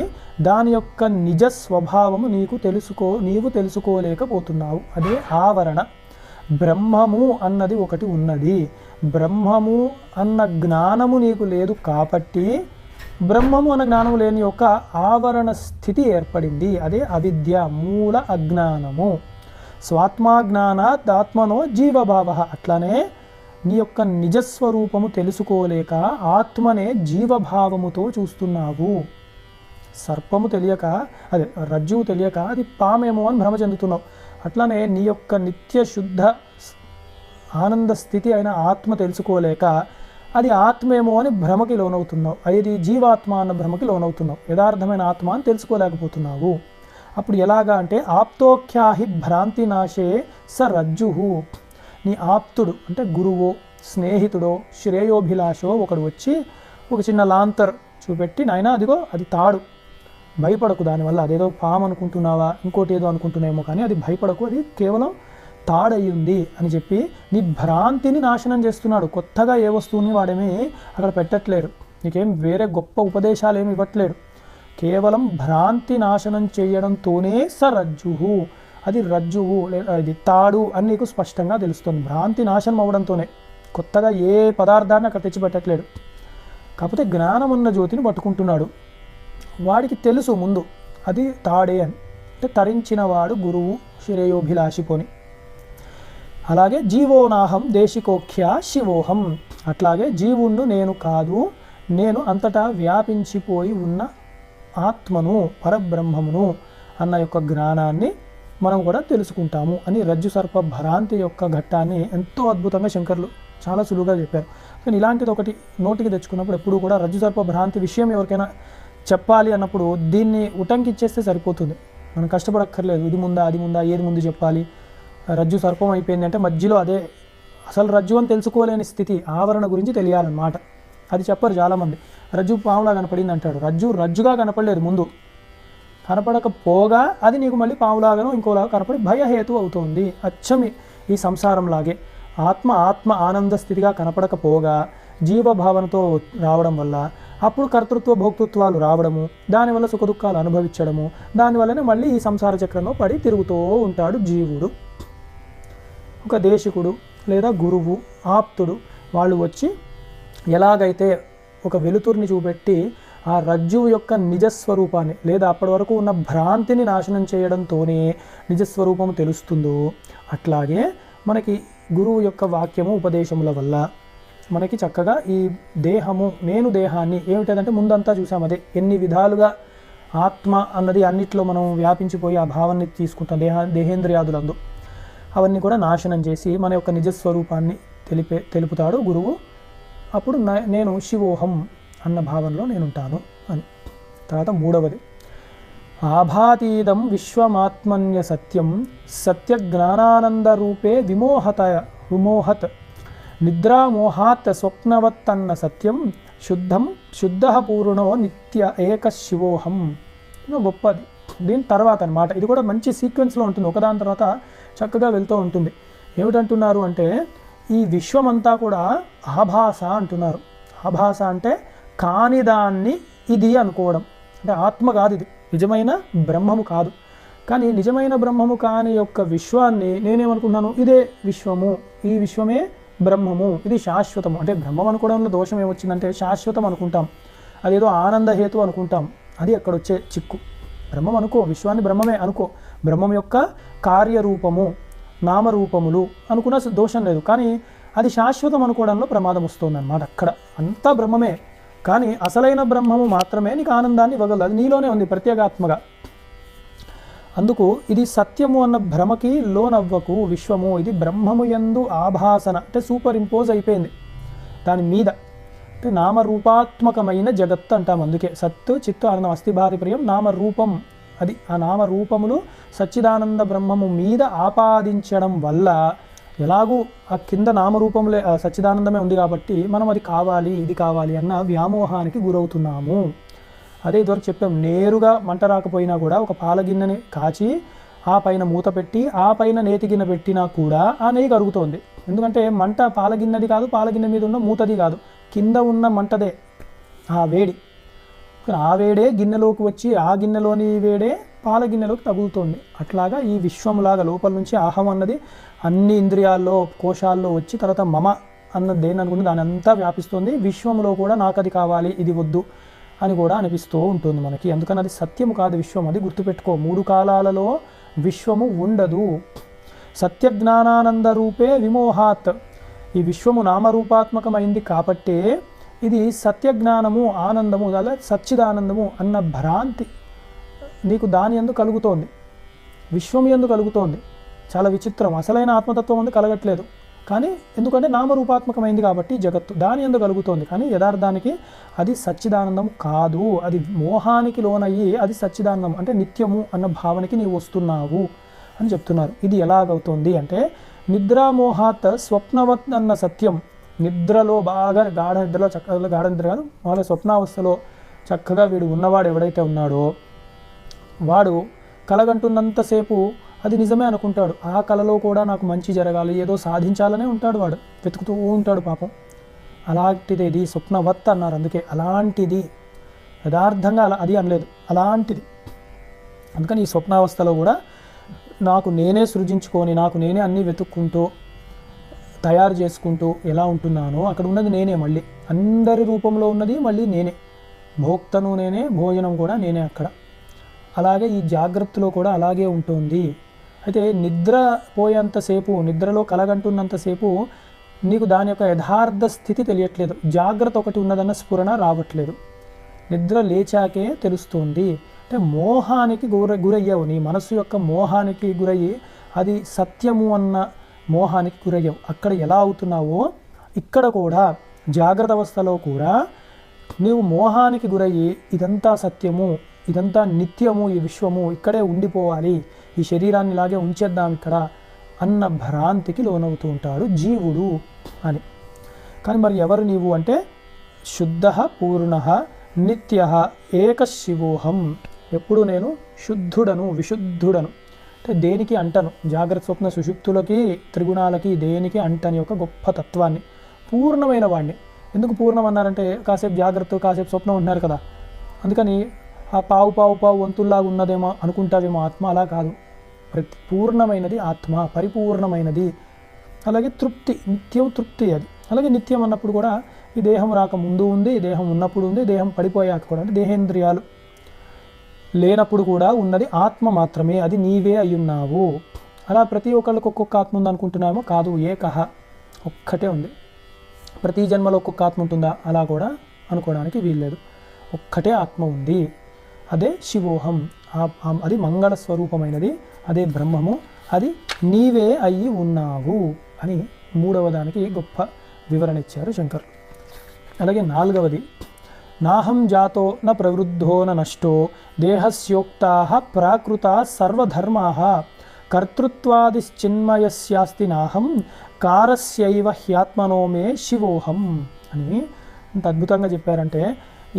దాని యొక్క నిజ స్వభావము నీవు తెలుసుకోలేకపోతున్నావు. అదే ఆవరణ. బ్రహ్మము అన్నది ఒకటి ఉన్నది, బ్రహ్మము అన్న జ్ఞానము నీకు లేదు కాబట్టి బ్రహ్మము అన్న జ్ఞానము లేని యొక్క ఆవరణ స్థితి ఏర్పడింది. అదే అవిద్య, మూల అజ్ఞానము. స్వాత్మాజ్ఞానాత్ ఆత్మనో జీవభావ. అట్లానే నీ యొక్క నిజస్వరూపము తెలుసుకోలేక ఆత్మనే జీవభావముతో చూస్తున్నావు. సర్పము తెలియక, అదే రజ్జువు తెలియక అది పామేమో అని భ్రమ చెందుతున్నావు. అట్లానే నీ యొక్క నిత్య శుద్ధ ఆనంద స్థితి అయిన ఆత్మ తెలుసుకోలేక అది ఆత్మేమో అని భ్రమకి లోనవుతున్నావు. అది జీవాత్మ అన్న భ్రమకి లోనవుతున్నావు. యథార్థమైన ఆత్మ అని తెలుసుకోలేకపోతున్నావు. అప్పుడు ఎలాగా అంటే ఆప్తోఖ్యాహి భ్రాంతి నాశే స రజ్జు. నీ ఆప్తుడు అంటే గురువో, స్నేహితుడో, శ్రేయోభిలాషో ఒకడు వచ్చి ఒక చిన్న లాంతర్ చూపెట్టి, నాయనా అదిగో అది తాడు, భయపడకు దానివల్ల, అదేదో పాము అనుకుంటున్నావా ఇంకోటి ఏదో అనుకుంటున్నామో కానీ అది భయపడకు, అది కేవలం తాడయ్యింది అని చెప్పి నీ భ్రాంతిని నాశనం చేస్తున్నాడు. కొత్తగా ఏ వస్తువుని వాడేమీ అక్కడ పెట్టట్లేడు, నీకేం వేరే గొప్ప ఉపదేశాలు ఏమి ఇవ్వట్లేడు. కేవలం భ్రాంతి నాశనం చేయడంతోనే రజ్జువు, అది రజ్జువు ఇది తాడు అని నీకు స్పష్టంగా తెలుస్తుంది. భ్రాంతి నాశనం అవ్వడంతోనే, కొత్తగా ఏ పదార్థాన్ని అక్కడ తెచ్చిపెట్టట్లేడు. కాకపోతే జ్ఞానం ఉన్న జ్యోతిని పట్టుకుంటున్నాడు. వాడికి తెలుసు ముందు అది తాడే అని, అంటే తరించినవాడు గురువు శ్రేయోభిలాషిపోని. అలాగే జీవోనాహం దేశికోఖ్య శివోహం, అట్లాగే జీవుణ్ణు నేను కాదు, నేను అంతటా వ్యాపించిపోయి ఉన్న ఆత్మను పరబ్రహ్మమును అన్న యొక్క జ్ఞానాన్ని మనం కూడా తెలుసుకుంటాము అని రజ్జు సర్ప భ్రాంతి యొక్క ఘట్టాన్ని ఎంతో అద్భుతంగా శంకర్లు చాలా సులువుగా చెప్పారు. కానీ ఇలాంటిది ఒకటి నోటికి తెచ్చుకున్నప్పుడు ఎప్పుడు కూడా రజ్జు సర్ప భ్రాంతి విషయం ఎవరికైనా చెప్పాలి అన్నప్పుడు దీన్ని ఉటంకిచ్చేస్తే సరిపోతుంది. మనం కష్టపడక్కర్లేదు, ఇది ముందా అది ముందా ఏది ముందు చెప్పాలి. రజ్జు సర్పం అయిపోయింది అంటే మధ్యలో అదే అసలు రజ్జు అని తెలుసుకోలేని స్థితి, ఆవరణ గురించి తెలియాలన్నమాట. అది చెప్పరు చాలామంది. రజ్జు పాములా కనపడింది అంటాడు, రజ్జుగా కనపడలేదు ముందు, కనపడకపోగా అది నీకు మళ్ళీ పాములాగానో ఇంకోలాగా కనపడి భయహేతు అవుతుంది. అచ్చమి ఈ సంసారంలాగే ఆత్మ ఆనంద స్థితిగా కనపడకపోగా జీవభావనతో రావడం వల్ల అప్పుడు కర్తృత్వ భోక్తృత్వాలు రావడము, దానివల్ల సుఖదుఖాలు అనుభవించడము, దానివల్లనే మళ్ళీ ఈ సంసార చక్రంలో పడి తిరుగుతూ ఉంటాడు జీవుడు. ఒక దేశికుడు లేదా గురువు ఆప్తుడు వాళ్ళు వచ్చి ఎలాగైతే ఒక వెలుతురిని చూపెట్టి ఆ రజ్జువు యొక్క నిజస్వరూపాన్ని లేదా అప్పటి వరకు ఉన్న భ్రాంతిని నాశనం చేయడంతోనే నిజస్వరూపము తెలుస్తుందో, అట్లాగే మనకి గురువు యొక్క వాక్యము ఉపదేశముల వల్ల మనకి చక్కగా ఈ దేహము నేను దేహాన్ని ఏమిటంటే ముందంతా చూసాం అదే ఎన్ని విధాలుగా ఆత్మ అన్నది అన్నిట్లో మనం వ్యాపించిపోయి ఆ భావాన్ని తీసుకుంటాం దేహేంద్రియాదులందు, అవన్నీ కూడా నాశనం చేసి మన యొక్క నిజస్వరూపాన్ని తెలుపుతాడు గురువు. అప్పుడు నేను శివోహం అన్న భావనలో నేనుంటాను అని. తర్వాత మూడవది ఆభాతీదం విశ్వమాత్మన్య సత్యం సత్యజ్ఞానానంద రూపే విమోహత్ నిద్రామోహాత్ స్వప్నవత్ అన్న సత్యం శుద్ధ పూర్ణో నిత్య ఏక శివోహం. గొప్పది. దీని తర్వాత అన్నమాట, ఇది కూడా మంచి సీక్వెన్స్లో ఉంటుంది, ఒకదాని తర్వాత చక్కగా వెళ్తూ ఉంటుంది. ఏమిటంటున్నారు అంటే ఈ విశ్వమంతా కూడా ఆభాస అంటున్నారు. ఆభాస అంటే కానిదాన్ని ఇది అనుకోవడం, అంటే ఆత్మ కాదు, ఇది నిజమైన బ్రహ్మము కాదు. కానీ నిజమైన బ్రహ్మము కాని యొక్క విశ్వాన్ని నేనేమనుకున్నాను, ఇదే విశ్వము, ఈ విశ్వమే బ్రహ్మము, ఇది శాశ్వతము. అంటే బ్రహ్మం అనుకోవడంలో దోషం ఏమొచ్చిందంటే శాశ్వతం అనుకుంటాం, అదేదో ఆనందహేతు అనుకుంటాం. అది అక్కడ వచ్చే చిక్కు. బ్రహ్మం అనుకో, విశ్వాన్ని బ్రహ్మమే అనుకో, బ్రహ్మం యొక్క కార్యరూపము నామరూపములు అనుకున్న దోషం లేదు. కానీ అది శాశ్వతం అనుకోవడంలో ప్రమాదం వస్తుంది అన్నమాట. అక్కడ అంతా బ్రహ్మమే, కానీ అసలైన బ్రహ్మము మాత్రమే నీకు ఆనందాన్ని ఇవ్వగలదు, అది నీలోనే ఉంది ప్రత్యేగాత్మగా. అందుకు ఇది సత్యము అన్న భ్రమకి లోనవ్వకు. విశ్వము ఇది బ్రహ్మము యందు ఆభాసన, అంటే సూపర్ ఇంపోజ్ అయిపోయింది దాని మీద, అంటే నామరూపాత్మకమైన జగత్తు అంటాం. అందుకే సత్తు చిత్తు ఆనందం అస్థి భారి ప్రియం నామరూపం, అది ఆ నామరూపములు సచ్చిదానంద బ్రహ్మము మీద ఆపాదించడం వల్ల ఎలాగూ ఆ కింద నామరూపములే సచ్చిదానందమే ఉంది కాబట్టి మనం అది కావాలి ఇది కావాలి అన్న వ్యామోహానికి గురవుతున్నాము. అదే ఇదివరకు చెప్పాం, నేరుగా మంట రాకపోయినా కూడా ఒక పాలగిన్నెని కాచి ఆ పైన మూత పెట్టి ఆ పైన నేతి గిన్నె పెట్టినా కూడా ఆ నెయ్యి కరుగుతోంది. ఎందుకంటే మంట పాలగిన్నెది కాదు, పాలగిన్నె మీద ఉన్న మూతది కాదు, కింద ఉన్న మంటదే ఆ వేడి. ఆ వేడే గిన్నెలోకి వచ్చి ఆ గిన్నెలోని వేడే పాల గిన్నెలోకి తగులుతోంది. అట్లాగా ఈ విశ్వంలాగా లోపల నుంచి అహం అన్నది అన్ని ఇంద్రియాల్లో కోశాల్లో వచ్చి తర్వాత మమ అన్నది దేని అనుకుంది దాని అంతా వ్యాపిస్తుంది. విశ్వంలో కూడా నాకు అది కావాలి ఇది వద్దు అని కూడా అనిపిస్తూ ఉంటుంది మనకి. అందుకని అది సత్యము కాదు విశ్వం, అది గుర్తుపెట్టుకో. 3 కాలాలలో విశ్వము ఉండదు. సత్యజ్ఞానానంద రూపే విమోహాత్, ఈ విశ్వము నామరూపాత్మకమైంది కాబట్టే ఇది సత్యజ్ఞానము ఆనందము అలా సచ్చిదానందము అన్న భ్రాంతి నీకు దాని యందు కలుగుతోంది, విశ్వం యందు కలుగుతోంది. చాలా విచిత్రం, అసలైన ఆత్మతత్వం అందు కలగట్లేదు. కానీ ఎందుకంటే నామరూపాత్మకమైంది కాబట్టి జగత్తు దాని యందు కలుగుతోంది. కానీ యథార్థానికి అది సచ్చిదానందం కాదు, అది మోహానికి లోనయ్యి అది సచ్చిదానందం అంటే నిత్యము అన్న భావనకి నీవు వస్తున్నావు అని చెప్తున్నారు. ఇది ఎలాగవుతుంది అంటే నిద్రామోహాత్ స్వప్నవత్ అన్న సత్యం. నిద్రలో బాగా గాఢ నిద్రలో చక్కగా గాఢ నిద్ర కాదు వాళ్ళ స్వప్నావస్థలో చక్కగా వీడు ఉన్నవాడు ఎవడైతే ఉన్నాడో వాడు కలగంటున్నంతసేపు అది నిజమే అనుకుంటాడు. ఆ కలలో కూడా నాకు మంచి జరగాలి, ఏదో సాధించాలనే ఉంటాడు, వాడు వెతుకుతూ ఉంటాడు పాపం. అలాంటిది ఇది స్వప్నవత్ అన్నారు. అందుకే అలాంటిది, యథార్థంగా అలా అది అనలేదు, అలాంటిది. అందుకని ఈ స్వప్నావస్థలో కూడా నాకు నేనే సృజించుకొని, నాకు నేనే అన్నీ వెతుక్కుంటూ తయారు చేసుకుంటూ ఎలా ఉంటున్నానో అక్కడ ఉన్నది నేనే, మళ్ళీ అందరి రూపంలో ఉన్నది మళ్ళీ నేనే, భోక్తను నేనే, భోజనం కూడా నేనే అక్కడ. అలాగే ఈ జాగ్రత్తలో కూడా అలాగే ఉంటుంది. అయితే నిద్ర పోయేంతసేపు, నిద్రలో కలగంటున్నంతసేపు నీకు దాని యొక్క యథార్థ స్థితి తెలియట్లేదు, జాగ్రత్త ఒకటి ఉన్నదన్న స్ఫురణ రావట్లేదు. నిద్ర లేచాకే తెలుస్తుంది. అంటే మోహానికి గురయ్యావు, నీ మనస్సు యొక్క మోహానికి గురయ్యి అది సత్యము అన్న మోహానికి గురయ్యావు. అక్కడ ఎలా అవుతున్నావో ఇక్కడ కూడా జాగ్రత్త అవస్థలో కూడా నీవు మోహానికి గురయ్యి ఇదంతా సత్యము, ఇదంతా నిత్యము, ఈ విశ్వము ఇక్కడే ఉండిపోవాలి, ఈ శరీరాన్ని ఇలాగే ఉంచేద్దాం ఇక్కడ అన్న భ్రాంతికి లోనవుతూ ఉంటాడు జీవుడు అని. కానీ మరి ఎవరు నీవు అంటే శుద్ధ పూర్ణ నిత్య ఏక శివోహం. ఎప్పుడు నేను శుద్ధుడను, విశుద్ధుడను. అంటే దేనికి అంటను, జాగ్రత్త స్వప్న సుషుప్తులకి త్రిగుణాలకి దేనికి అంటని ఒక గొప్ప తత్వాన్ని, పూర్ణమైన వాడిని. ఎందుకు పూర్ణం అన్నారంటే కాసేపు జాగ్రత్త కాసేపు స్వప్నం ఉంటున్నారు కదా, అందుకని ఆ పావు వంతుల్లాగా ఉన్నదేమో అనుకుంటావేమో ఆత్మ, అలా కాదు. పూర్ణమైనది ఆత్మ, పరిపూర్ణమైనది. అలాగే తృప్తి, నిత్యం తృప్తి అది. అలాగే నిత్యం అన్నప్పుడు కూడా ఈ దేహం రాకముందు ఉంది, దేహం ఉన్నప్పుడు ఉంది, దేహం పడిపోయాక కూడా, అంటే దేహేంద్రియాలు లేనప్పుడు కూడా ఉన్నది ఆత్మ మాత్రమే, అది నీవే అయ్యున్నావు. అలా ప్రతి ఒక్కళ్ళకి ఒక్కొక్క ఆత్మ ఉంది అనుకుంటున్నామో, కాదు, ఏకహ ఒక్కటే ఉంది. ప్రతి జన్మలో ఒక్కొక్క ఆత్మ ఉంటుందా, అలా కూడా అనుకోవడానికి వీల్లేదు. ఒక్కటే ఆత్మ ఉంది, అదే శివోహం. అది మంగళ స్వరూపమైనది, అదే బ్రహ్మము, అది నీవే అయ్యి ఉన్నావు అని మూడవ దానికి గొప్ప వివరణ ఇచ్చారు శంకర్. అలాగే నాలుగవది, నాహం జాతో న ప్రవృద్ధో న నష్టో దేహస్యోక్తాః ప్రాకృతా సర్వధర్మాః కర్తృత్వాదిశ్చిన్మయస్యాస్తి నాహం కారస్యైవ హ్యాత్మనో మే శివోహం అని అంత అద్భుతంగా చెప్పారంటే,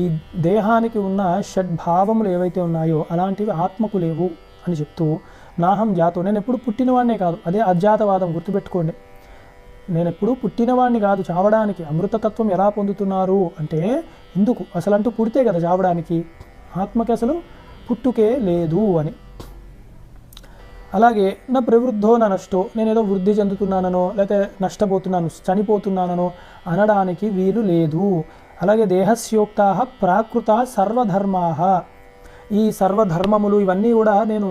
ఈ దేహానికి ఉన్న షడ్భావములు ఏవైతే ఉన్నాయో అలాంటివి ఆత్మకు లేవు అని చెప్తూ, నాహం జాతో, నేను ఎప్పుడు పుట్టినవాడినే కాదు, అదే అజాతవాదం, గుర్తుపెట్టుకోండి. నేను ఎప్పుడు పుట్టినవాడిని కాదు, చావడానికి. అమృతతత్వం ఎలా పొందుతున్నారు అంటే ఎందుకు, అసలు అంటూ పుడితే కదా చావడానికి, ఆత్మకి అసలు పుట్టుకే లేదు అని. అలాగే నా ప్రవృద్ధో నా నష్టో, నేను ఏదో వృద్ధి చెందుతున్నానో లేకపోతే నష్టపోతున్నాను, చనిపోతున్నానో అనడానికి వీలు లేదు. అలాగే దేహస్యోక్తాః ప్రాకృత సర్వధర్మాః, ఈ సర్వధర్మములు ఇవన్నీ కూడా నేను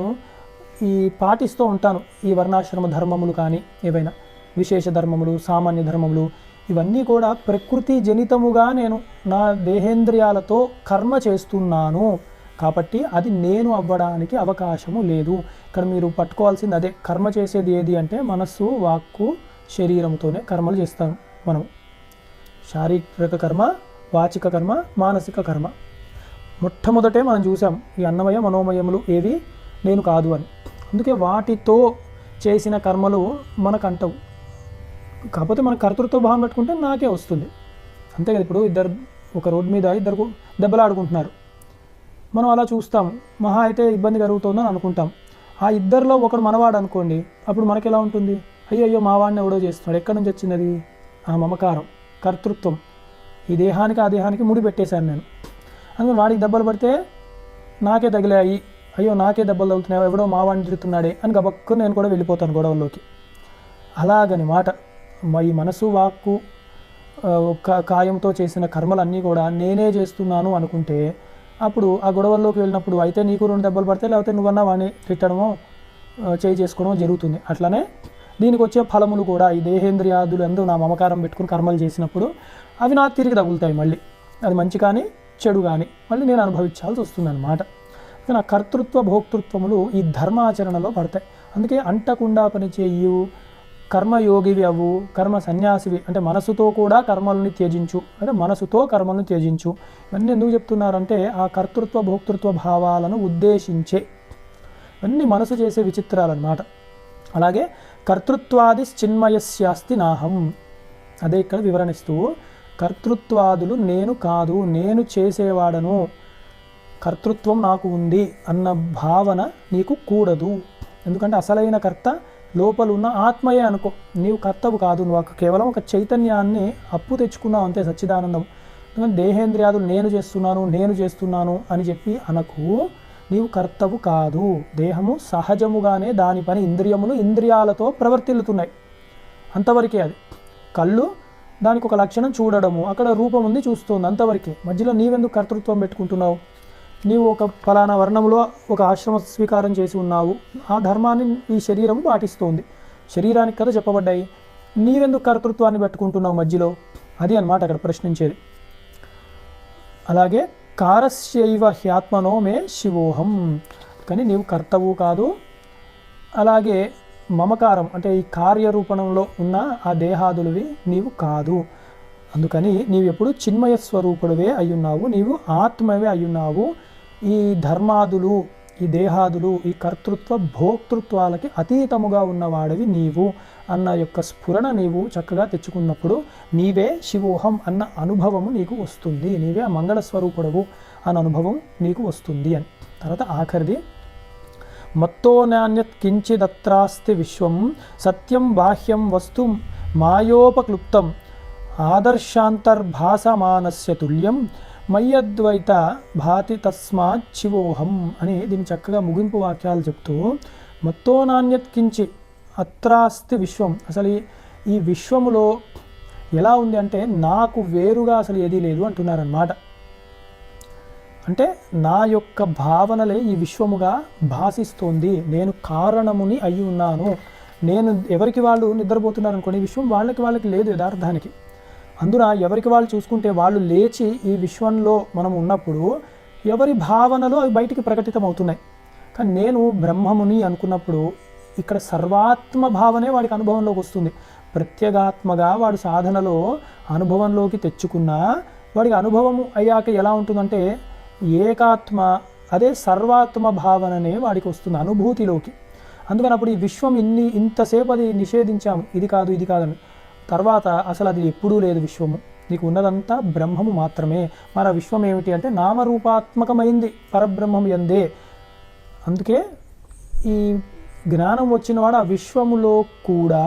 పాటిస్తూ ఉంటాను. ఈ వర్ణాశ్రమ ధర్మములు కానీ ఏవైనా విశేష ధర్మములు, సామాన్య ధర్మములు, ఇవన్నీ కూడా ప్రకృతి జనితముగా నేను నా దేహేంద్రియాలతో కర్మ చేస్తున్నాను కాబట్టి అది నేను అవ్వడానికి అవకాశము లేదు. ఇక్కడ మీరు పట్టుకోవాల్సింది అదే, కర్మ చేసేది ఏది అంటే మనస్సు, వాక్కు, శరీరంతోనే కర్మలు చేస్తాం మనం. శారీరక కర్మ, వాచిక కర్మ, మానసిక కర్మ. మొట్టమొదటే మనం చూసాం ఈ అన్నమయ మనోమయములు ఏవి నేను కాదు అని. అందుకే వాటితో చేసిన కర్మలు మనకు అంటవు. కాకపోతే మన కర్తృత్వ భావం పెట్టుకుంటే నాకే వస్తుంది, అంతే కదా. ఇప్పుడు ఇద్దరు ఒక రోడ్డు మీద ఇద్దరు దెబ్బలాడుకుంటున్నారు, మనం అలా చూస్తాం, మహా అయితే ఇబ్బంది కలుగుతుందని అనుకుంటాం. ఆ ఇద్దరిలో ఒకడు మనవాడు అనుకోండి, అప్పుడు మనకి ఎలా ఉంటుంది, అయ్యో మా వాడిని ఎవడో చేస్తున్నాడు. ఎక్కడి నుంచి వచ్చింది అది? ఆ మమకారం, కర్తృత్వం. ఈ దేహానికి ఆ దేహానికి ముడి పెట్టేశాను నేను. అందుకని వాడికి దెబ్బలు పడితే నాకే తగిలాయి, అయ్యో నాకే దెబ్బలు తగులుతున్నాయి, ఎవడో మా వాడిని తిరుగుతున్నాడే అని గబక్కు నేను కూడా వెళ్ళిపోతాను గొడవల్లోకి. అలాగని మాట ఈ మనసు, వాక్కు, కాయంతో చేసిన కర్మలన్నీ కూడా నేనే చేస్తున్నాను అనుకుంటే అప్పుడు ఆ గొడవల్లోకి వెళ్ళినప్పుడు అయితే నీకు 2 దెబ్బలు పడితే, లేకపోతే నువ్వన్నా వాడిని తిట్టడమో చేసుకోవడమో జరుగుతుంది. అట్లనే దీనికి వచ్చే ఫలములు కూడా ఈ దేహేంద్రియాదులు ఎందు నా మమకారం పెట్టుకుని కర్మలు చేసినప్పుడు అవి నాకు తిరిగి తగులుతాయి. మళ్ళీ అది మంచి కానీ చెడు కానీ మళ్ళీ నేను అనుభవించాల్సి వస్తుంది అన్నమాట. నా కర్తృత్వ భోక్తృత్వములు ఈ ధర్మాచరణలో పడతాయి. అందుకే అంటకుండా పనిచేయు, కర్మయోగివి అవు, కర్మ సన్యాసివి అంటే మనసుతో కూడా కర్మల్ని త్యజించు, అంటే మనసుతో కర్మలను త్యజించు. ఇవన్నీ ఎందుకు చెప్తున్నారంటే ఆ కర్తృత్వ భోక్తృత్వ భావాలను ఉద్దేశించే, ఇవన్నీ మనసు చేసే విచిత్రాలన్నమాట. అలాగే కర్తృత్వాది చిన్మయస్యాస్తి నాహం, అదే ఇక్కడ వివరణిస్తూ, కర్తృత్వాదులు నేను కాదు, నేను చేసేవాడను, కర్తృత్వం నాకు ఉంది అన్న భావన నీకు కూడదు ఎందుకంటే అసలైన కర్త లోపల ఉన్న ఆత్మయే అనుకో, నీవు కర్తవు కాదు, నువ్వు కేవలం ఒక చైతన్యాన్ని అప్పు తెచ్చుకున్నావు అంతే, సచ్చిదానందం. ఎందుకంటే దేహేంద్రియాదులు నేను చేస్తున్నాను అని చెప్పి అనకు, నీవు కర్తవు కాదు. దేహము సహజముగానే దాని పని, ఇంద్రియాలతో ప్రవర్తిల్లుతున్నాయి, అంతవరకే. అది కళ్ళు దానికి ఒక లక్షణం చూడడము, అక్కడ రూపం ఉంది చూస్తుంది, అంతవరకే. మధ్యలో నీవెందుకు కర్తృత్వం పెట్టుకుంటున్నావు? నీవు ఒక ఫలానా వర్ణంలో ఒక ఆశ్రమ స్వీకారం చేసి ఉన్నావు, ఆ ధర్మాన్ని ఈ శరీరం పాటిస్తోంది, శరీరానికి కదా చెప్పబడ్డాయి, నీవెందుకు కర్తృత్వాన్ని పెట్టుకుంటున్నావు మధ్యలో? అది అన్నమాట అక్కడ ప్రశ్నించేది. అలాగే కారస్యైవ హ్యాత్మనో మే శివోహం, కానీ నీవు కర్తవు కాదు. అలాగే మమకారం అంటే ఈ కార్యరూపణంలో ఉన్న ఆ దేహాదులవి నీవు కాదు. అందుకని నీవు ఎప్పుడు చిన్మయ స్వరూపుడువే అయ్యున్నావు, నీవు ఆత్మవే అయ్యున్నావు. ఈ ధర్మాదులు, ఈ దేహాదులు, ఈ కర్తృత్వ భోక్తృత్వాలకి అతీతముగా ఉన్నవాడివి నీవు అన్న యొక్క స్ఫురణ నీవు చక్కగా తెచ్చుకున్నప్పుడు నీవే శివోహం అన్న అనుభవము నీకు వస్తుంది, నీవే మంగళ స్వరూపుడవు అన్న అనుభవం నీకు వస్తుంది అని. తర్వాత ఆఖరిది, మత్తో నాన్యత్ కించిదత్రాస్తి విశ్వం సత్యం బాహ్యం వస్తు మాయోపక్లుప్తం ఆదర్శాంతర్భాసమానస్య తుల్యం మయ్యద్వైత భాతి తస్మాత్ శివోహం అని దీన్ని చక్కగా ముగింపు వాక్యాలు చెప్తూ, మత్తో నాన్యత్ కించి అత్రాస్తి విశ్వం, అసలు ఈ విశ్వములో ఎలా ఉంది అంటే నాకు వేరుగా అసలు ఏదీ లేదు అంటున్నారన్నమాట. అంటే నా యొక్క భావనలే ఈ విశ్వముగా భాసిస్తోంది, నేను కారణముని అయి ఉన్నాను. నేను ఎవరికి వాళ్ళు నిద్రపోతున్నారు అనుకోండి, ఈ విశ్వం వాళ్ళకి లేదు యథార్థానికి. అందున ఎవరికి వాళ్ళు చూసుకుంటే వాళ్ళు లేచి ఈ విశ్వంలో మనం ఉన్నప్పుడు ఎవరి భావనలు అవి బయటికి ప్రకటితం అవుతున్నాయి. కానీ నేను బ్రహ్మముని అనుకున్నప్పుడు ఇక్కడ సర్వాత్మ భావనే వాడికి అనుభవంలోకి వస్తుంది. ప్రత్యేగాత్మగా వాడు సాధనలో అనుభవంలోకి తెచ్చుకున్నా వాడికి అనుభవం అయ్యాక ఎలా ఉంటుందంటే ఏకాత్మ, అదే సర్వాత్మ భావననే వాడికి వస్తుంది అనుభూతిలోకి. అందుకని అప్పుడు ఈ విశ్వం ఇంతసేపు అది నిషేధించాము, ఇది కాదని, తర్వాత అసలు అది ఎప్పుడూ లేదు విశ్వము, నీకు ఉన్నదంతా బ్రహ్మము మాత్రమే. మరి ఆ విశ్వం ఏమిటి అంటే నామరూపాత్మకమైంది పరబ్రహ్మం యందే. అందుకే ఈ జ్ఞానం వచ్చినవాడు ఆ విశ్వములో కూడా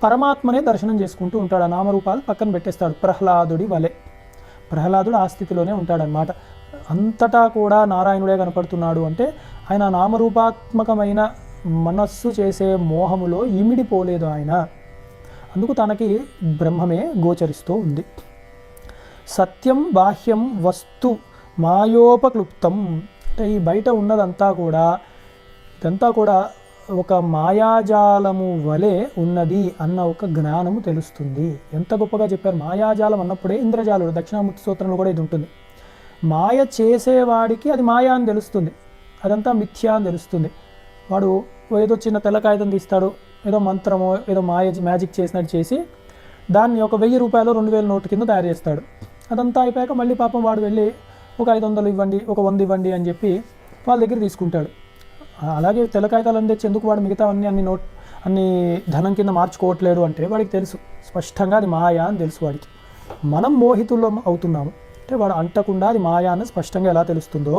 పరమాత్మనే దర్శనం చేసుకుంటూ ఉంటాడు, ఆ నామరూపాలు పక్కన పెట్టేస్తాడు. ప్రహ్లాదుడి వలె, ప్రహ్లాదుడు ఆ స్థితిలోనే ఉంటాడనమాట. అంతటా కూడా నారాయణుడే కనపడుతున్నాడు అంటే ఆయన నామరూపాత్మకమైన మనస్సు చేసే మోహములో ఇమిడిపోలేదు ఆయన, అందుకు తనకి బ్రహ్మమే గోచరిస్తూ ఉంది. సత్యం బాహ్యం వస్తు మాయోపక్లుప్తం అంటే ఈ బయట ఉన్నదంతా కూడా ఇదంతా కూడా ఒక మాయాజాలము వలె ఉన్నది అన్న ఒక జ్ఞానము తెలుస్తుంది. ఎంత గొప్పగా చెప్పారు. మాయాజాలం అన్నప్పుడే ఇంద్రజాలుడు దక్షిణామూర్తి స్తోత్రంలో కూడా ఇది ఉంటుంది. మాయ చేసేవాడికి అది మాయా అని తెలుస్తుంది, అదంతా మిథ్యా అని తెలుస్తుంది. వాడు ఏదో చిన్న తెల్ల కాగితం తీస్తాడు, ఏదో మంత్రమో ఏదో మ్యాజిక్ చేసినట్టు చేసి దాన్ని ఒక 1000 రూపాయలు 2000 నోటు కింద తయారు చేస్తాడు. అదంతా అయిపోయాక మళ్ళీ పాపం వాడు వెళ్ళి ఒక 500 ఇవ్వండి, ఒక 100 ఇవ్వండి అని చెప్పి వాళ్ళ దగ్గర తీసుకుంటాడు. అలాగే తెల్ల కాగితాలు అందించి ఎందుకు వాడు మిగతా అన్ని ధనం కింద మార్చుకోవట్లేడు అంటే వాడికి తెలుసు స్పష్టంగా అది మాయా అని తెలుసు వాడికి. మనం మోహితుల్లో అవుతున్నాము అంటే వాడు అంటకుండా అది మాయా అని స్పష్టంగా ఎలా తెలుస్తుందో,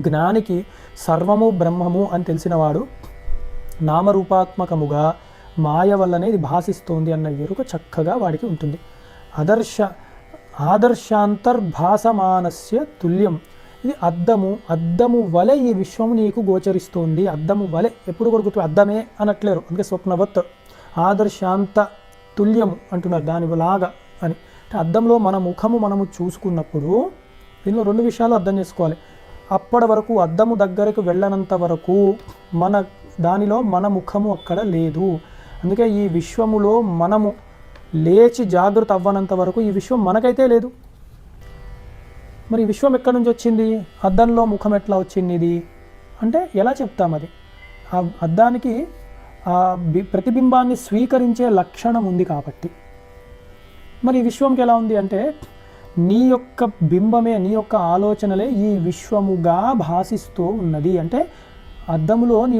జ్ఞానికి సర్వము బ్రహ్మము అని తెలిసినవాడు నామరూపాత్మకముగా మాయ వల్లనే ఇది భాసిస్తోంది అన్న ఎరుక చక్కగా వాడికి ఉంటుంది. ఆదర్శాంతర్భాసమానస్య తుల్యం, ఇది అద్దము వలె ఈ విశ్వము నీకు గోచరిస్తోంది. అద్దము వలె ఎప్పుడు కూడా గుర్తు, అద్దమే అనట్లేరు, అందుకే స్వప్నవత్ ఆదర్శాంత తుల్యము అంటున్నారు దానిలాగా అని. అంటే అద్దంలో మన ముఖము మనము చూసుకున్నప్పుడు దీనిలో 2 విషయాలు అర్థం చేసుకోవాలి. అప్పటి వరకు అద్దము దగ్గరకు వెళ్ళనంత వరకు దానిలో మన ముఖము అక్కడ లేదు. అందుకే ఈ విశ్వములో మనము లేచి జాగృత అవ్వనంత వరకు ఈ విశ్వం మనకైతే లేదు. మరి ఈ విశ్వం ఎక్కడి నుంచి వచ్చింది? అద్దంలో ముఖం ఎట్లా వచ్చింది ఇది అంటే ఎలా చెప్తాం? అది ఆ అద్దానికి ఆ ప్రతిబింబాన్ని స్వీకరించే లక్షణం ఉంది కాబట్టి. మరి ఈ విశ్వంకి ఎలా ఉంది అంటే నీ యొక్క బింబమే, నీ యొక్క ఆలోచనలే ఈ విశ్వముగా భాసిస్తూ ఉన్నది. అంటే అద్దములో నీ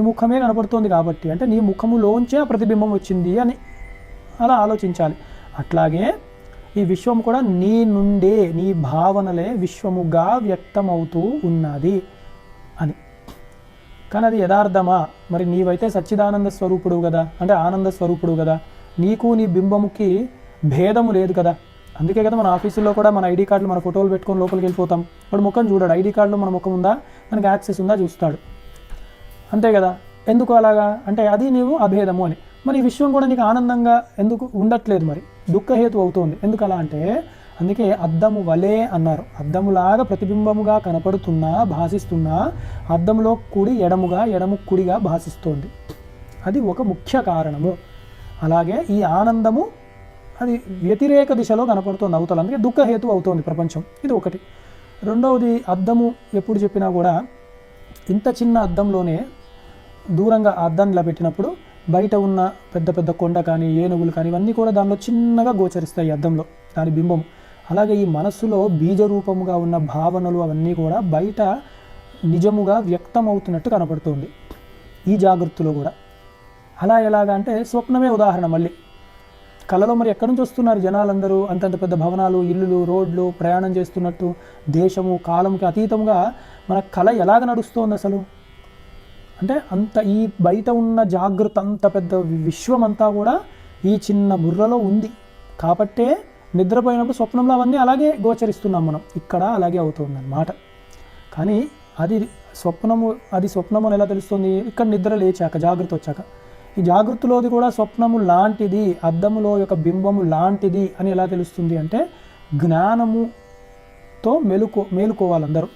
ముఖమే కనపడుతోంది కాబట్టి, అంటే నీ ముఖములోంచే ఆ ప్రతిబింబం వచ్చింది అని అలా ఆలోచించాలి. అట్లాగే ఈ విశ్వం కూడా నీ నుండే, నీ భావనలే విశ్వముగా వ్యక్తమవుతూ ఉన్నది అని. కానీ అది యథార్థమా? మరి నీవైతే సచ్చిదానంద స్వరూపుడు కదా, అంటే ఆనంద స్వరూపుడు కదా, నీకు నీ బింబముకి భేదము లేదు కదా. అందుకే కదా మన ఆఫీసుల్లో కూడా మన ఐడి కార్డులు మన ఫోటోలు పెట్టుకొని లోపలికి వెళ్ళిపోతాం. వాడు ముఖం చూడాడు, ఐడి కార్డులో మన ముఖం ఉందా, మనకి యాక్సెస్ ఉందా చూస్తాడు, అంతే కదా. ఎందుకు అలాగా అంటే అది నీవు అభేదము అని. మరి ఈ విశ్వం కూడా నీకు ఆనందంగా ఎందుకు ఉండట్లేదు? మరి దుఃఖహేతు అవుతుంది. ఎందుకు అలా అంటే అందుకే అద్దము వలే అన్నారు. అద్దములాగా ప్రతిబింబముగా కనపడుతున్నా భాషిస్తున్నా అద్దంలో కుడి ఎడముగా ఎడము కుడిగా భాషిస్తోంది. అది ఒక ముఖ్య కారణము. అలాగే ఈ ఆనందము అది వ్యతిరేక దిశలో కనపడుతుంది అవతల, అందుకే దుఃఖహేతు అవుతోంది ప్రపంచం. ఇది ఒకటి. రెండవది అద్దము ఎప్పుడు చెప్పినా కూడా ఇంత చిన్న అద్దంలోనే దూరంగా అద్దం ఇలా పెట్టినప్పుడు బయట ఉన్న పెద్ద పెద్ద కొండ కానీ ఏనుగులు కానీ ఇవన్నీ కూడా దానిలో చిన్నగా గోచరిస్తాయి అద్దంలో, దాని బింబం. అలాగే ఈ మనస్సులో బీజరూపముగా ఉన్న భావనలు అవన్నీ కూడా బయట నిజముగా వ్యక్తమవుతున్నట్టు కనపడుతుంది ఈ జాగృతిలో కూడా. అలా ఎలాగా అంటే స్వప్నమే ఉదాహరణ. మళ్ళీ కళలో మరి ఎక్కడి నుంచి వస్తున్నారు జనాలందరూ? అంతంత పెద్ద భవనాలు, ఇల్లులు, రోడ్లు, ప్రయాణం చేస్తున్నట్టు దేశము కాలంకి అతీతంగా మన కళ ఎలాగ నడుస్తోంది అసలు అంటే అంత ఈ బయట ఉన్న జాగృతి అంత పెద్ద విశ్వం అంతా కూడా ఈ చిన్న బుర్రలో ఉంది. కాబట్టే నిద్రపోయినప్పుడు స్వప్నంలో అవన్నీ అలాగే గోచరిస్తున్నాం మనం. ఇక్కడ అలాగే అవుతుంది అన్నమాట. కానీ అది స్వప్నము అని ఎలా తెలుస్తుంది? ఇక్కడ నిద్ర లేచాక, జాగృతి వచ్చాక. ఈ జాగృతిలోది కూడా స్వప్నము లాంటిది, అద్దములో యొక్క బింబము లాంటిది అని ఎలా తెలుస్తుంది అంటే జ్ఞానముతో మేలుకోవాలందరూ.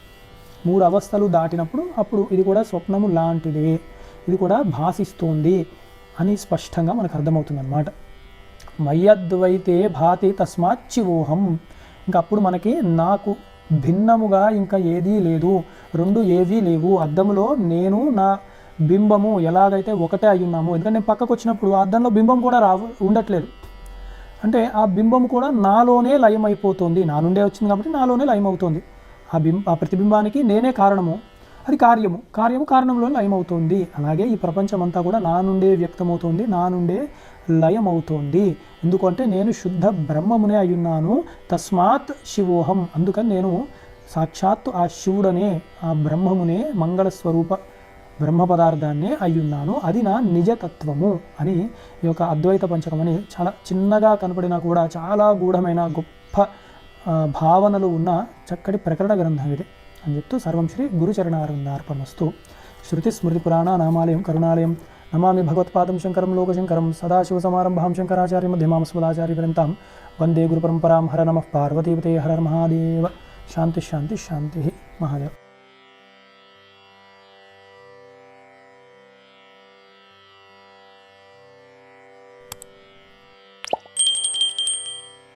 3 అవస్థలు దాటినప్పుడు అప్పుడు ఇది కూడా స్వప్నము లాంటిదే, ఇది కూడా భాషిస్తోంది అని స్పష్టంగా మనకు అర్థమవుతుంది అన్నమాట. మయ్యద్వైతే భాతి తస్మాచ్చివోహం. ఇంకా అప్పుడు మనకి నాకు భిన్నముగా ఇంకా ఏదీ లేదు, 2 ఏవీ లేవు. అద్దములో నేను నా బింబము ఎలాగైతే ఒకటే అయి ఉన్నాము. ఎందుకంటే నేను పక్కకు వచ్చినప్పుడు ఆ అద్దంలో బింబం కూడా ఉండట్లేదు. అంటే ఆ బింబము కూడా నాలోనే లయమైపోతుంది. నా నుండే వచ్చింది కాబట్టి నాలోనే లయమవుతుంది. ఆ ప్రతిబింబానికి నేనే కారణము, అది కార్యము కారణంలో లయమవుతుంది. అలాగే ఈ ప్రపంచం అంతా కూడా నా నుండే వ్యక్తమవుతుంది, నా నుండే లయమవుతోంది. ఎందుకంటే నేను శుద్ధ బ్రహ్మమునే అయ్యున్నాను. తస్మాత్ శివోహం. అందుకని నేను సాక్షాత్తు ఆ శివుడనే, ఆ బ్రహ్మమునే, మంగళస్వరూప బ్రహ్మ పదార్థాన్నే అయ్యున్నాను. అది నా నిజతత్వము అని ఈ యొక్క అద్వైత పంచకం అని చాలా చిన్నగా కనపడినా కూడా చాలా గూఢమైన గొప్ప భావనలు ఉన్న చక్కటి ప్రకరణ గ్రంథం ఇది అని చెప్తూ సర్వం శ్రీ గురుచరణారవిందార్పణమస్తు. శృతి స్మృతి పురాణ నామాలయం కరుణాలయం నమామి భగవత్పాదం శంకరం లోకశంకరం సదాశివసమారంభాం శంకరాచార్య మధ్యమామస్మదాచార్యపర్యంతం వందే గురుపరంపరాం. హర నమః పార్వతీపతే హర మహాదేవ. శాంతి శాంతి శాంతి. మహాదేవ్.